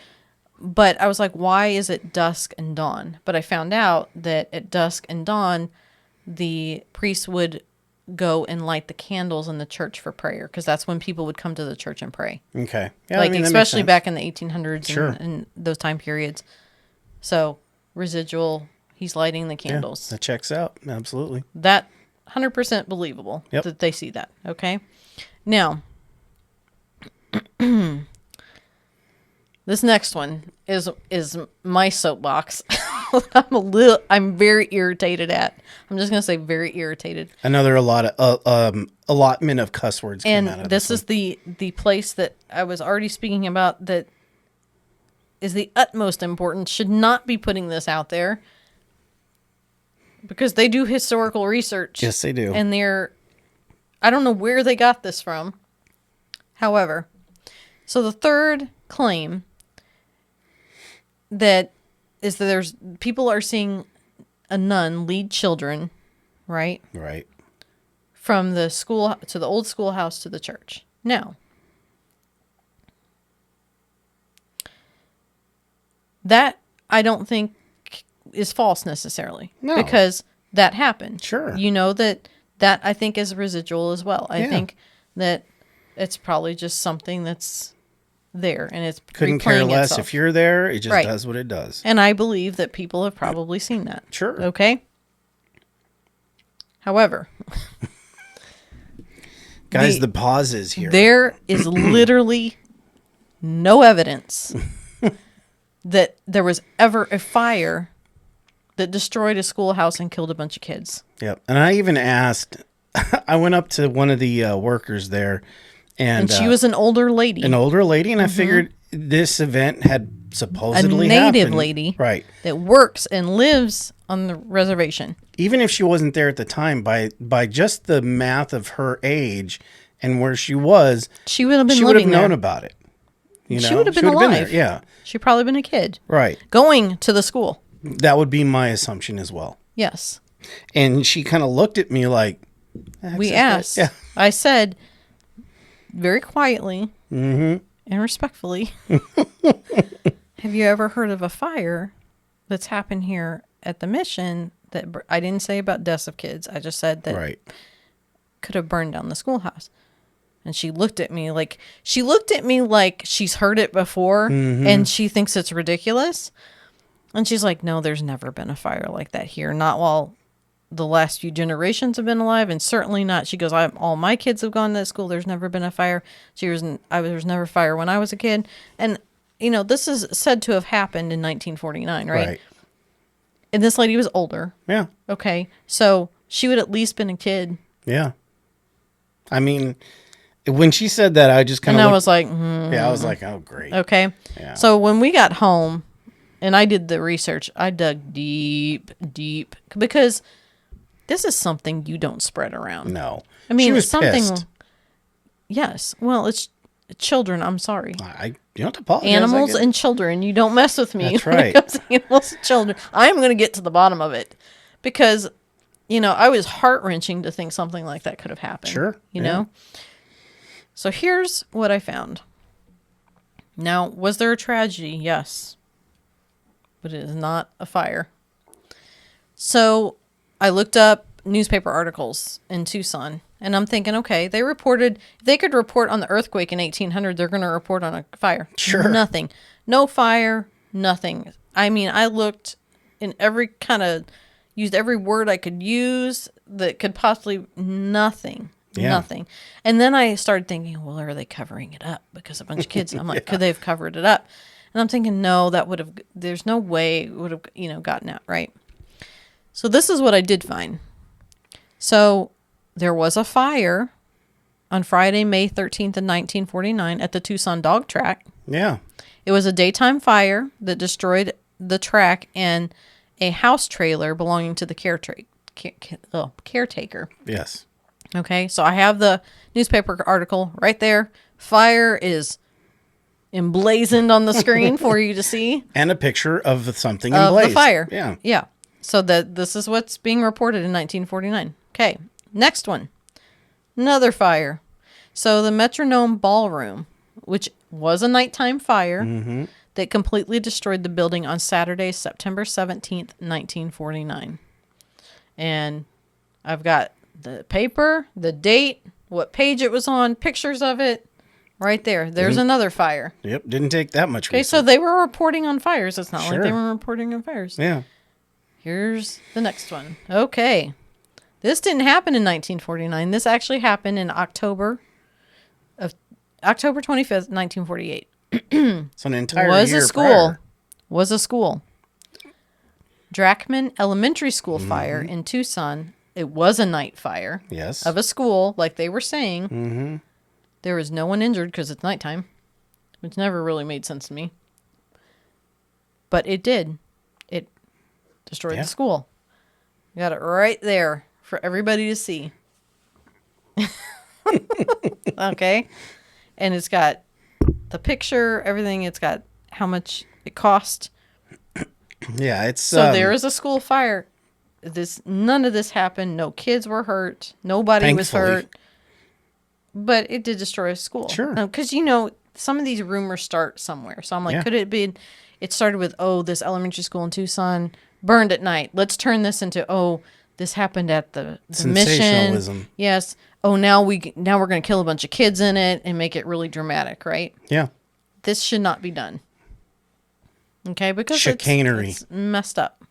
But I was like, why is it dusk and dawn? But I found out that at dusk and dawn, the priest would go and light the candles in the church for prayer because that's when people would come to the church and pray. Okay. Yeah, Like, that makes especially sense. back in the 1800s Sure. and those time periods. So, residual, he's lighting the Yeah, candles. that checks out. Absolutely. That 100% believable Yep. that they see that. Okay. Now, this next one is my soapbox. I'm very irritated at. I'm just gonna say very irritated. Another allotment of cuss words came out And of this one. is the place that I was already speaking about that is the utmost importance. Should not be putting this out there because they do historical research. Yes, they do. And I don't know where they got this from. However, so the third claim that is that people are seeing a nun lead children, right? Right. From the school to the old schoolhouse to the church. Now, that I don't think is false necessarily. No. Because that happened. Sure. You know that I think is residual as well. I Yeah. think that it's probably just something that's there and it's Couldn't care replaying less itself. if you're there. It just Right. does what it does. And I believe that people have probably seen that. Sure. Okay? However, Guys, the pauses here. there is literally no evidence that there was ever a fire that destroyed a schoolhouse and killed a bunch of kids. Yep. And I even asked, I went up to one of the workers there, And she was an older lady. an older lady, and I figured this event had supposedly a native happened. lady. Right. That works and lives on the reservation. Even if she wasn't there at the time, by just the math of her age and where she was, She would have been she would have living known there. about it. You know? She would have been there. alive. Yeah. She'd probably been a kid. Right. Going to the school. That would be my assumption as well. Yes. And she kind of looked at me like, We asked. Yeah. I said very quietly and respectfully, have you ever heard of a fire that's happened here at the mission that I didn't say about deaths of kids. I just said that Right. could have burned down the schoolhouse. And she looked at me like she's heard it before and she thinks it's ridiculous. And she's like, no, there's never been a fire like that here. Not while the last few generations have been alive, and certainly not. She goes, all my kids have gone to that school. There's never been a fire. There was never a fire when I was a kid. And, this is said to have happened in 1949, right? And this lady was older. Yeah. Okay. So she would at least been a kid. Yeah. I mean, when she said that, I just kind And of I was like, yeah, I was like, oh, great. okay. Yeah. So when we got home and I did the research, I dug deep, because this is something you don't spread around. No. I mean, she was it's something. pissed. Yes. Well, it's children. I'm sorry. You don't have to apologize. Animals I get it. and children. You don't mess with me. That's when right. it comes to animals and children. I'm going to get to the bottom of it because, I was heart-wrenching to think something like that could have happened. Sure. You Yeah. know? So here's what I found. Now, was there a tragedy? Yes. But it is not a fire. So I looked up newspaper articles in Tucson, and I'm thinking, okay, if they could report on the earthquake in 1800, they're going to report on a fire. Sure. Nothing. No fire, nothing. I mean, I looked in used every word I could use that could possibly, nothing. Yeah. Nothing. And then I started thinking, well, are they covering it up? Because a bunch of kids, I'm like, could they have covered it up? And I'm thinking, no, there's no way it would have, gotten out, right? So this is what I did find. So there was a fire on Friday, May 13th in 1949 at the Tucson Dog Track. Yeah. It was a daytime fire that destroyed the track and a house trailer belonging to the caretaker. Yes. Okay, so I have the newspaper article right there. Fire is emblazoned on the screen for you to see. And a picture of something in Of blaze. the fire. Yeah. Yeah. So this is what's being reported in 1949. Okay, next one. Another fire. So the Metronome Ballroom, which was a nighttime fire that completely destroyed the building on Saturday, September 17th, 1949. And I've got the paper, the date, what page it was on, pictures of it. Right there. There's another fire. Yep. Didn't take that much Okay, so research. they were reporting on fires. It's not like Sure. they were reporting on fires. Yeah. Here's the next one. Okay. This didn't happen in 1949. This actually happened in October 25th, 1948. So an entire Was year a school. prior. Was a school. Drackman Elementary School fire in Tucson. It was a night fire. Yes. Of a school, like they were saying. Mm-hmm. There was no one injured because it's nighttime, which never really made sense to me. But it did. It destroyed Yeah. the school. Got it right there for everybody to see. Okay. And it's got the picture, everything. It's got how much it cost. Yeah. It's So there is a school fire. None of this happened. No kids were hurt. Nobody was Thankfully. hurt. But it did destroy a school. Sure. Because, some of these rumors start somewhere. So I'm like, Yeah. could it be, it started with, this elementary school in Tucson burned at night. Let's turn this into, this happened at the mission. Sensationalism. Yes. Now we're going to kill a bunch of kids in it and make it really dramatic, right? Yeah. This should not be done. Okay? Because Chicanery. it's messed up.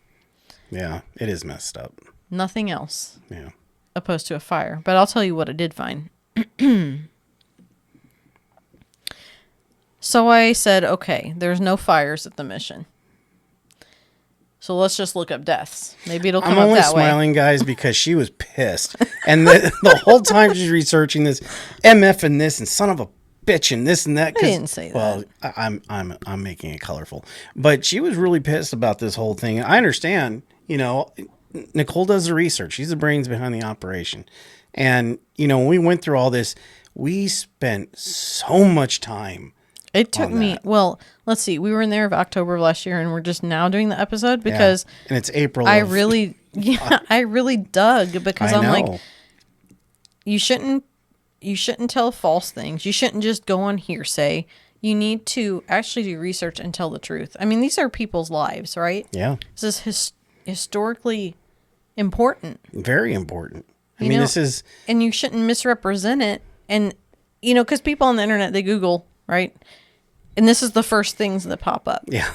Yeah. It is messed up. Nothing else Yeah. opposed to a fire. But I'll tell you what I did find. So I said, okay, there's no fires at the mission. So let's just look up deaths. Maybe it'll come I'm up only that way. smiling, guys, because she was pissed. And the whole time she's researching this, MF and this, and son of a bitch, and this and that. I didn't say that. Well, I'm making it colorful. But she was really pissed about this whole thing. I understand, Nicole does the research. She's the brains behind the operation. And, when we went through all this, we spent so much time. It took on me, that. well, let's see. We were in there of October of last year, and we're just now doing the episode because Yeah. And it's April. I really dug because I I'm like, know. you shouldn't tell false things. You shouldn't just go on hearsay. You need to actually do research and tell the truth. I mean, these are people's lives, right? Yeah. This is historically important. Very important. You know, this is. and you shouldn't misrepresent it. And, because people on the internet, they Google, right? And this is the first things that pop up. Yeah.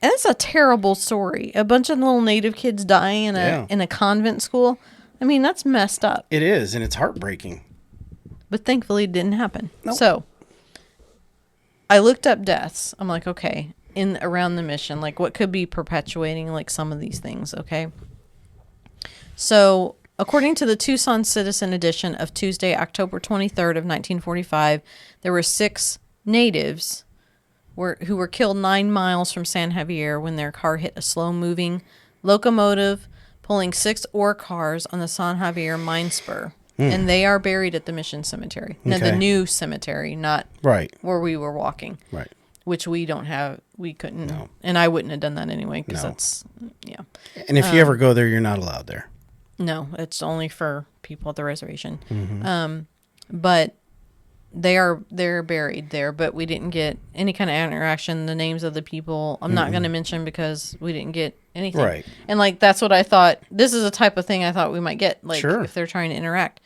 And it's a terrible story. A bunch of little native kids dying Yeah. in a convent school. I mean, that's messed up. It is, and it's heartbreaking. But thankfully it didn't happen. Nope. So I looked up deaths. I'm like, okay, around the mission, like what could be perpetuating like some of these things, okay? So according to the Tucson Citizen edition of Tuesday, October 23rd of 1945, there were 6 natives who were killed 9 miles from San Javier when their car hit a slow-moving locomotive pulling 6 ore cars on the San Javier mine spur. And they are buried at the Mission Cemetery. Now, the Okay. new cemetery, not Right. where we were walking, Right. which we couldn't, No. and I wouldn't have done that anyway, because No. that's, yeah. And if you ever go there, you're not allowed there. No, it's only for people at the reservation. Mm-hmm. But they're buried there, but we didn't get any kind of interaction. The names of the people I'm not going to mention because we didn't get anything. Right. And like that's what I thought. This is a type of thing I thought we might get, like Sure. if they're trying to interact.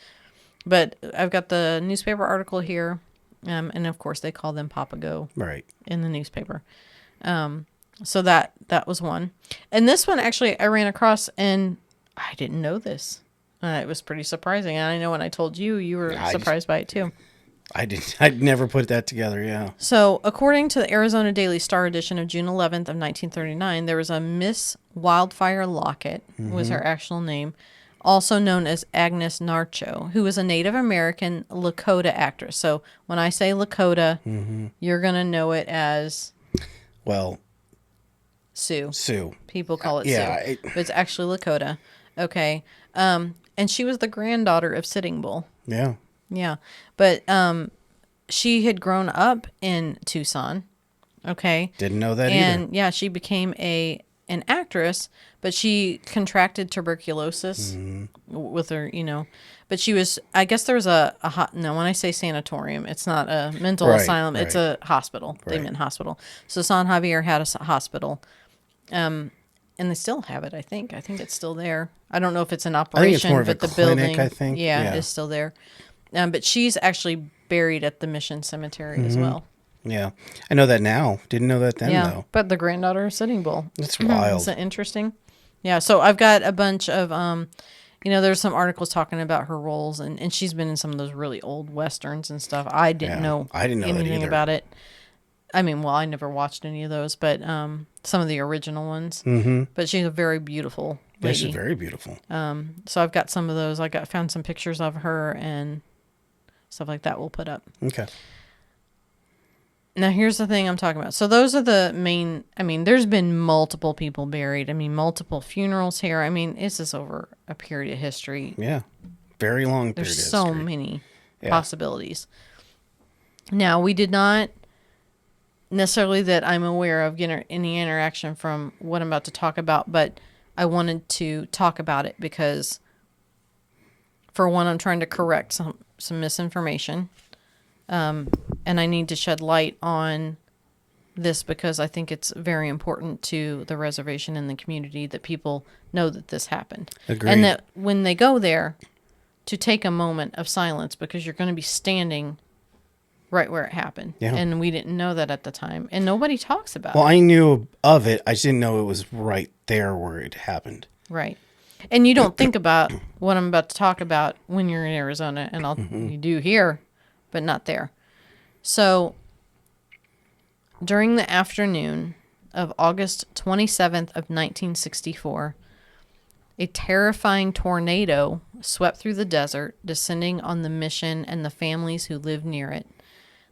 But I've got the newspaper article here, and of course they call them Papago Right. in the newspaper. So that was one, and this one actually I ran across and I didn't know this. It was pretty surprising, and I know when I told you, you were surprised by it too. I'd never put that together. Yeah. So, according to the Arizona Daily Star edition of June 11th of 1939, there was a Miss Wildfire Lockett, was her actual name, also known as Agnes Narcho, who was a Native American Lakota actress. So, when I say Lakota, you're going to know it as... Well, Sioux. Sioux. People call it Yeah, Sioux. But it's actually Lakota. Okay. And she was the granddaughter of Sitting Bull. Yeah. Yeah. But she had grown up in Tucson. Okay. Didn't know that and either. yeah, she became an actress, but she contracted tuberculosis with her, but she was, I guess there was no, when I say sanatorium, it's not a mental Right, asylum, it's right. a hospital. They Right. meant hospital. So San Javier had a hospital. And they still have it, I think. I think it's still there. I don't know if it's an operation, think it's more of a but the clinic, building, I think. Yeah. is still there. But she's actually buried at the Mission Cemetery as well. Yeah. I know that now. Didn't know that then, though. But the granddaughter of Sitting Bull. That's wild. Isn't that interesting? Yeah, so I've got a bunch of, there's some articles talking about her roles, and she's been in some of those really old Westerns and stuff. I didn't know I didn't know that anything either. about it. I mean, well, I never watched any of those, but some of the original ones. Mm-hmm. But she's a very beautiful Yeah, lady. she's very beautiful. So I've got some of those. Found some pictures of her and stuff like that we'll put up. Okay. Now, here's the thing I'm talking about. So those are the main, there's been multiple people buried. Multiple funerals here. It's just over a period of history. Yeah. Very long period There's of so history. many Yeah. possibilities. Now, we did not necessarily that I'm aware of get any interaction from what I'm about to talk about, but I wanted to talk about it because, for one, I'm trying to correct some misinformation. And I need to shed light on this because I think it's very important to the reservation and the community that people know that this happened. Agreed. And that when they go there, to take a moment of silence because you're going to be standing right where it happened. Yeah. And we didn't know that at the time. And nobody talks about Well, it. I knew of it. I just didn't know it was right there where it happened. Right. And you don't think about what I'm about to talk about when you're in Arizona. And you do here, but not there. So, during the afternoon of August 27th of 1964, a terrifying tornado swept through the desert, descending on the mission and the families who lived near it.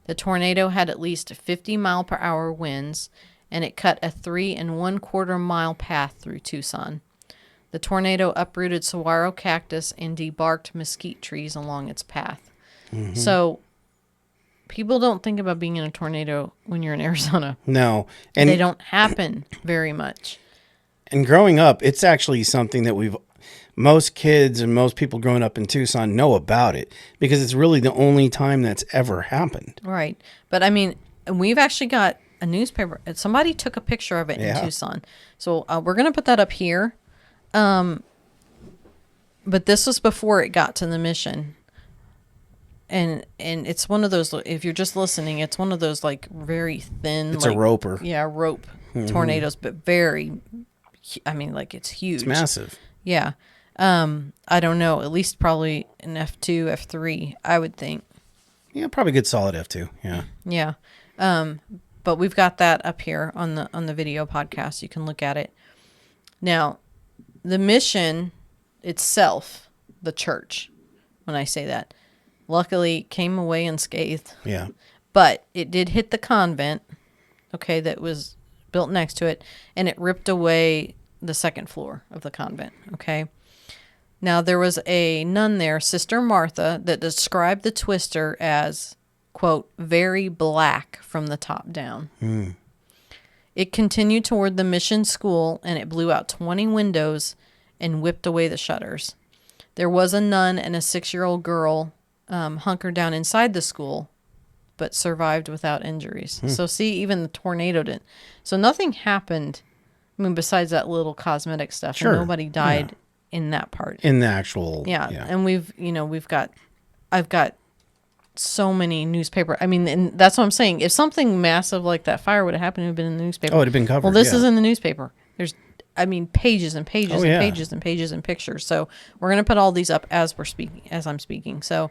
The tornado had at least 50-mile-per-hour winds, and it cut a 3 1/4 mile path through Tucson. The tornado uprooted saguaro cactus and debarked mesquite trees along its path. Mm-hmm. So, people don't think about being in a tornado when you're in Arizona. No. And they don't happen very much. And growing up, it's actually something that most kids and most people growing up in Tucson know about it because it's really the only time that's ever happened. Right. But we've actually got a newspaper. Somebody took a picture of it in Tucson. So we're going to put that up here. But this was before it got to the mission. And it's one of those, if you're just listening, it's one of those very thin. It's a roper. Yeah, rope tornadoes, but very, it's huge. It's massive. Yeah. I don't know, at least probably an F2, F3, I would think. Yeah, probably good solid F2. Yeah. Yeah. But we've got that up here on the video podcast. You can look at it. Now, the mission itself, the church, when I say that, luckily came away unscathed. Yeah. But it did hit the convent, okay, that was built next to it, and it ripped away the second floor of the convent, okay? Now, there was a nun there, Sister Martha, that described the twister as, quote, very black from the top down. It continued toward the mission school, and it blew out 20 windows and whipped away the shutters. There was a nun and a 6-year-old girl hunkered down inside the school, but survived without injuries. So see, even the tornado didn't. So nothing happened, besides that little cosmetic stuff. Sure. And nobody died in that part. In the actual. Yeah. And I've got so many newspaper. And that's what I'm saying. If something massive like that fire would have happened, it would have been in the newspaper. Oh, it'd have been covered. Well, this is in the newspaper. There's, pages and pages and yeah. pages and pages and pictures. So we're going to put all these up as I'm speaking. So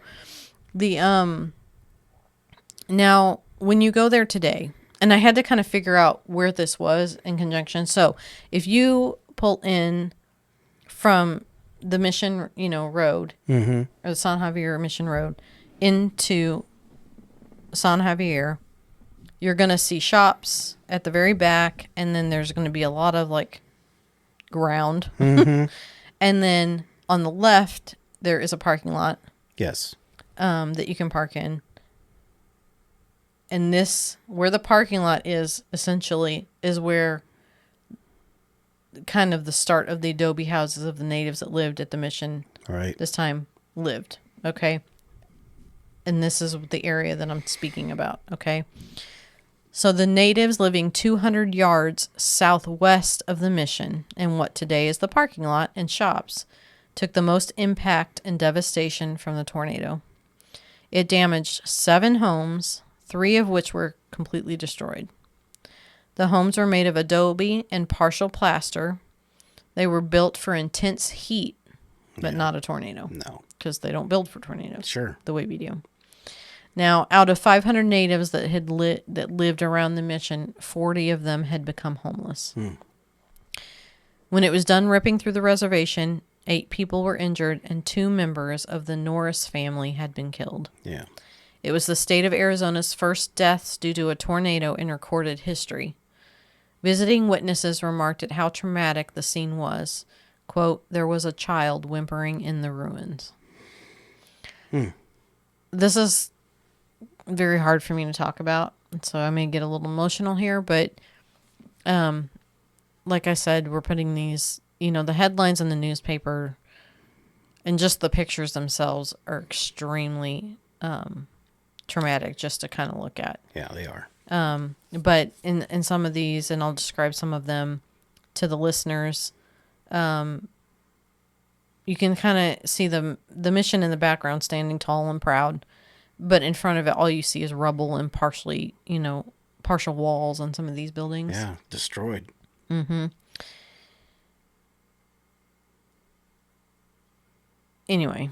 the, now when you go there today, and I had to kind of figure out where this was in conjunction. So if you pull in from the Mission, road, or the San Javier Mission Road into San Javier, You're going to see shops at the very back, and then there's going to be a lot of like ground. And then on the left, there is a parking lot. Yes. That you can park in. And this, where the parking lot is, essentially, is where kind of the start of the adobe houses of the natives that lived at the mission this time lived. Okay. And this is the area that I'm speaking about. Okay. So the natives living 200 yards southwest of the mission in what today is the parking lot and shops took the most impact and devastation from the tornado. It damaged 7 homes, 3 of which were completely destroyed. The homes were made of adobe and partial plaster. They were built for intense heat, but not a tornado. No. Because they don't build for tornadoes. Sure. The way we do. Now, out of 500 natives that had lived around the mission, 40 of them had become homeless. When it was done ripping through the reservation, 8 people were injured and 2 members of the Norris family had been killed. Yeah. It was the state of Arizona's first deaths due to a tornado in recorded history. Visiting witnesses remarked at how traumatic the scene was. Quote, there was a child whimpering in the ruins. This is very hard for me to talk about, so I may get a little emotional here, but like I said, we're putting these, the headlines in the newspaper and just the pictures themselves are extremely traumatic just to kind of look at. Yeah, they are. But in some of these, and I'll describe some of them to the listeners, you can kind of see the mission in the background standing tall and proud, but in front of it, all you see is rubble and partial walls on some of these buildings. Yeah, destroyed. Anyway,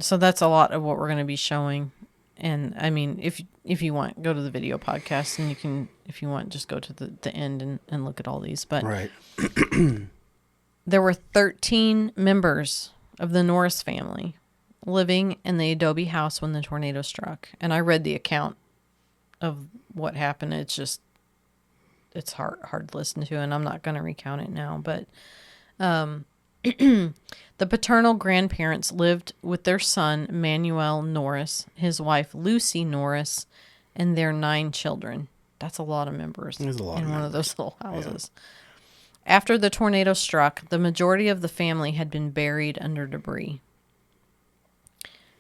so that's a lot of what we're going to be showing. And I mean, if you want, go to the video podcast, and you can, if you want, just go to the end and look at all these. But Right. There were 13 members of the Norris family living in the adobe house when the tornado struck. And I read the account of what happened. It's hard to listen to, and I'm not going to recount it now. But the paternal grandparents lived with their son, Manuel Norris, his wife, Lucy Norris, and their 9 children. That's a lot of members There's a lot in of one members. of those little houses. Yeah. After the tornado struck, the majority of the family had been buried under debris.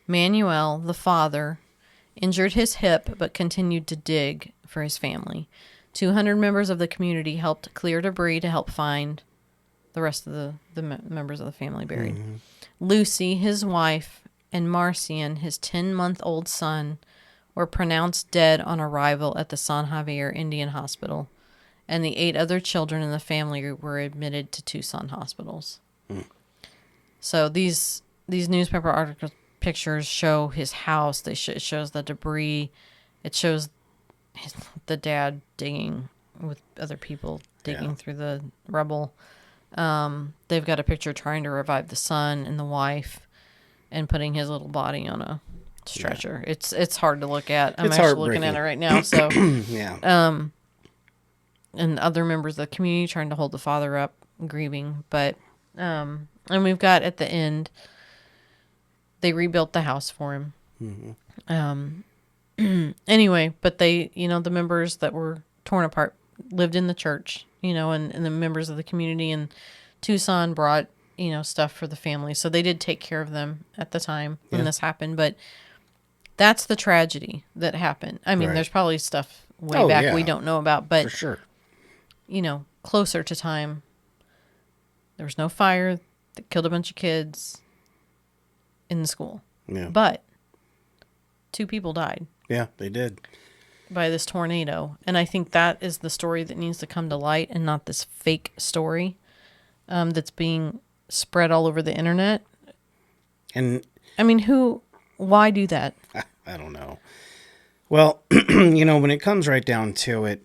Manuel, the father, injured his hip but continued to dig for his family. 200 members of the community helped clear debris to help find the rest of the members of the family buried. Lucy, his wife, and Marcian, his 10-month-old son, were pronounced dead on arrival at the San Javier Indian Hospital, and the 8 other children in the family were admitted to Tucson hospitals. So these newspaper articles, pictures show his house. It shows the debris. It shows the dad digging with other people digging through the rubble. They've got a picture trying to revive the son and the wife and putting his little body on a stretcher. Yeah. It's hard to look at. I'm actually looking at it right now. So Yeah. And other members of the community trying to hold the father up, grieving. But and we've got at the end, they rebuilt the house for him. Anyway, but they, the members that were torn apart lived in the church, and the members of the community in Tucson brought, stuff for the family. So they did take care of them at the time when this happened. But that's the tragedy that happened. I mean, there's probably stuff way back we don't know about, but for sure. Closer to time, there was no fire that killed a bunch of kids in the school. Yeah. But 2 people died. Yeah, they did. By this tornado. And I think that is the story that needs to come to light, and not this fake story that's being spread all over the internet. And I mean, why do that? I don't know. Well, when it comes right down to it,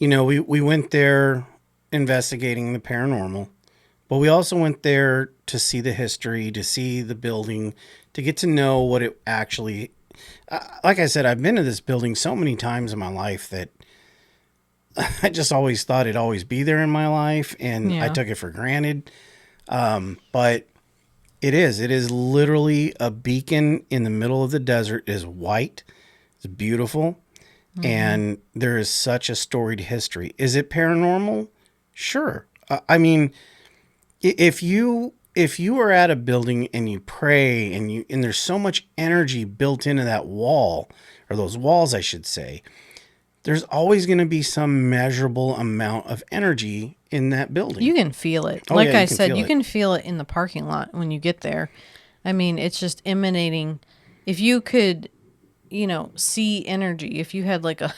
we went there investigating the paranormal, but we also went there to see the history, to see the building, to get to know what it actually, like I said, I've been to this building so many times in my life that I just always thought it'd always be there in my life, and I Yeah. took it for granted. But it is literally a beacon in the middle of the desert. It is white. It's beautiful. And there is such a storied history. Is it paranormal? Sure. I mean, if you are at a building and you pray and there's so much energy built into that wall, or those walls, I should say, there's always going to be some measurable amount of energy in that building. You can feel it. Oh, Like yeah, I you can said, feel you it. can feel it in the parking lot when you get there. I mean, it's just emanating. If you could, see energy, if you had like a,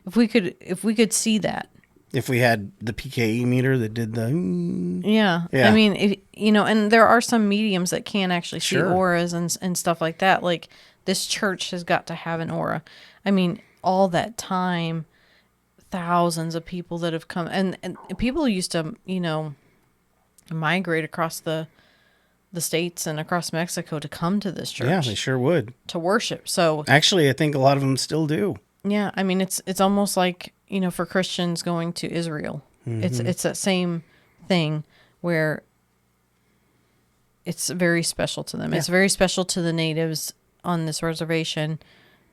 if we could see that. If we had the PKE meter that did the, Yeah. Yeah. I mean, if, and there are some mediums that can actually see Sure. auras and stuff like that. Like this church has got to have an aura. I mean, all that time, thousands of people that have come, and people used to, migrate across the states and across Mexico to come to this church yeah, they sure would. to worship. So Actually, I think a lot of them still do. yeah, I mean, it's almost like, for Christians going to Israel. It's that same thing where it's very special to them. Yeah. It's very special to the natives on this reservation.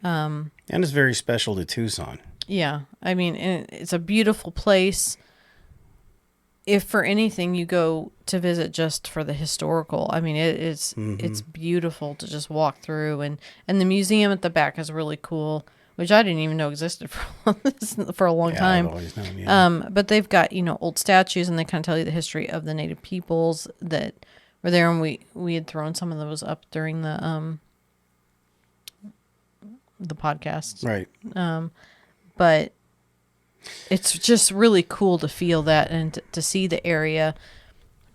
And it's very special to Tucson. Yeah, I mean, and it's a beautiful place. If for anything you go to visit just for the historical, I mean, it's beautiful to just walk through, and the museum at the back is really cool, which I didn't even know existed for a long time. I've always known, yeah. But they've got, old statues, and they kind of tell you the history of the native peoples that were there, and we had thrown some of those up during the podcast. Right. But it's just really cool to feel that and to see the area.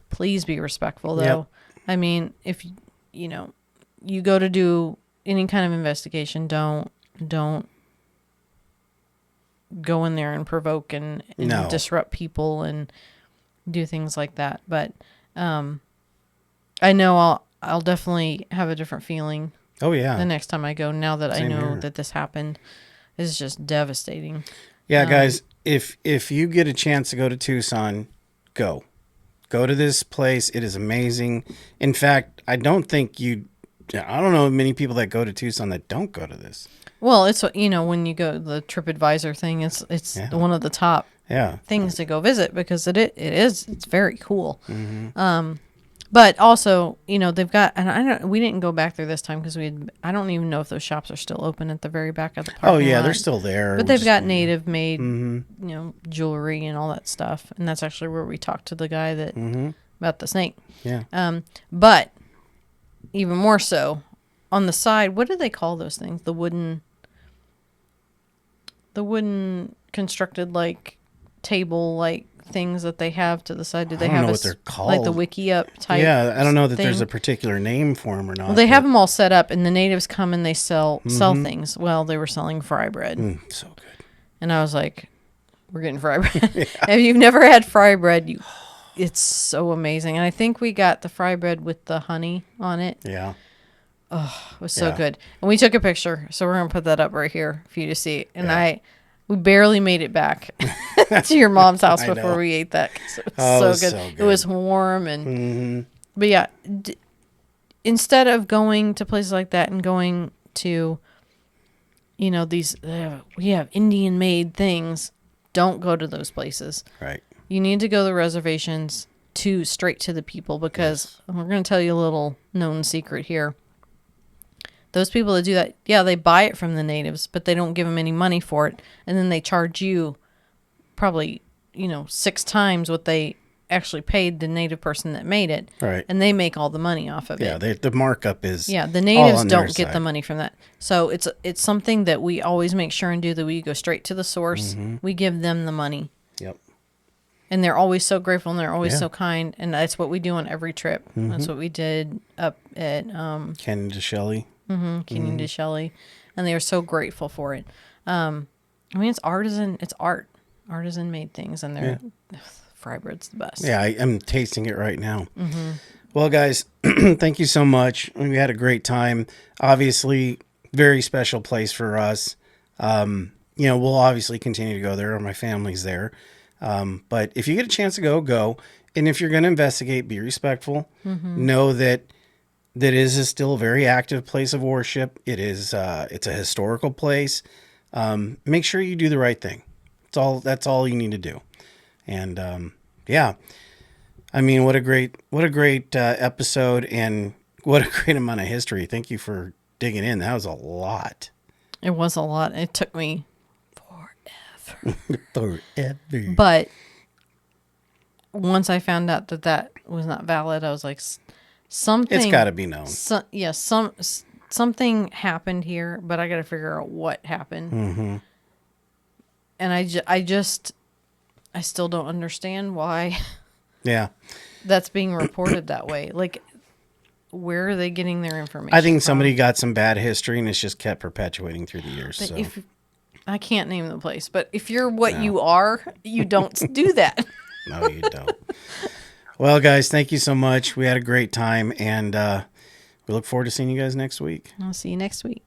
Please be respectful, though. Yep. I mean, if you go to do any kind of investigation, don't go in there and provoke and No. disrupt people and do things like that. But I know I'll definitely have a different feeling Oh, yeah. the next time I go. Now that Same I know here. that this happened, it's just devastating. Yeah, guys, if you get a chance to go to Tucson, go to this place. It is amazing. In fact, I don't know many people that go to Tucson that don't go to this. Well, it's when you go the TripAdvisor thing, it's Yeah. one of the top Yeah. things to go visit because it's very cool. But also, they've got, and we didn't go back there this time because I don't even know if those shops are still open at the very back of the parking Oh, yeah, lot. they're still there. But We're they've just- got native made, jewelry and all that stuff. And that's actually where we talked to the guy that about the snake. Yeah. But even more so, on the side, what do they call those things? The wooden constructed like table like things that they have to the side. Do they I don't have know what they're like the called. wiki up type? Yeah, I don't know that there's thing? a particular name for them or not. Well, they have but- them all set up, and the natives come and they sell things. Well, they were selling fry bread, so good. and I was like, "We're getting fry bread." If you've never had fry bread, it's so amazing. And I think we got the fry bread with the honey on it. Yeah. It was so Yeah. good. And we took a picture, so we're gonna put that up right here for you to see. And we barely made it back to your mom's house I before know. we ate that. 'Cause it was Oh, so it was good. so It good. was warm and. But yeah, instead of going to places like that and going to, these we have Indian made things, don't go to those places. Right. You need to go to the reservations straight to the people because we're going to tell you a little known secret here. Those people that do that, yeah, they buy it from the natives, but they don't give them any money for it. And then they charge you probably, 6 times what they actually paid the native person that made it. Right. And they make all the money off of Yeah, it. the markup is Yeah, the all natives on their don't get the side. money from that. So it's something that we always make sure and do, that we go straight to the source. We give them the money. Yep. And they're always so grateful and they're always Yeah. so kind. And that's what we do on every trip. That's what we did up at Ken to Shelley. Canyon de Shelley. And they are so grateful for it. I mean, it's art. Artisan made things. And they're fry bread's the best. Yeah, I'm tasting it right now. Well, guys, thank you so much. We had a great time. Obviously, very special place for us. We'll obviously continue to go there. My family's there. But if you get a chance to go. And if you're going to investigate, be respectful. Know that is still a very active place of worship. It's a historical place. Make sure you do the right thing. That's all you need to do. And, yeah, I mean, what a great episode, and what a great amount of history. Thank you for digging in. That was a lot. It was a lot. It took me forever. But once I found out that was not valid, I was like, something. It's got to be known. Something happened here, but I got to figure out what happened. And I still don't understand why. Yeah. That's being reported that way. Like, where are they getting their information? I think from? somebody got some bad history, and it's just kept perpetuating through the years. But So. I can't name the place, but if you're what you are, you don't do that. No, you don't. Well, guys, thank you so much. We had a great time, and we look forward to seeing you guys next week. I'll see you next week.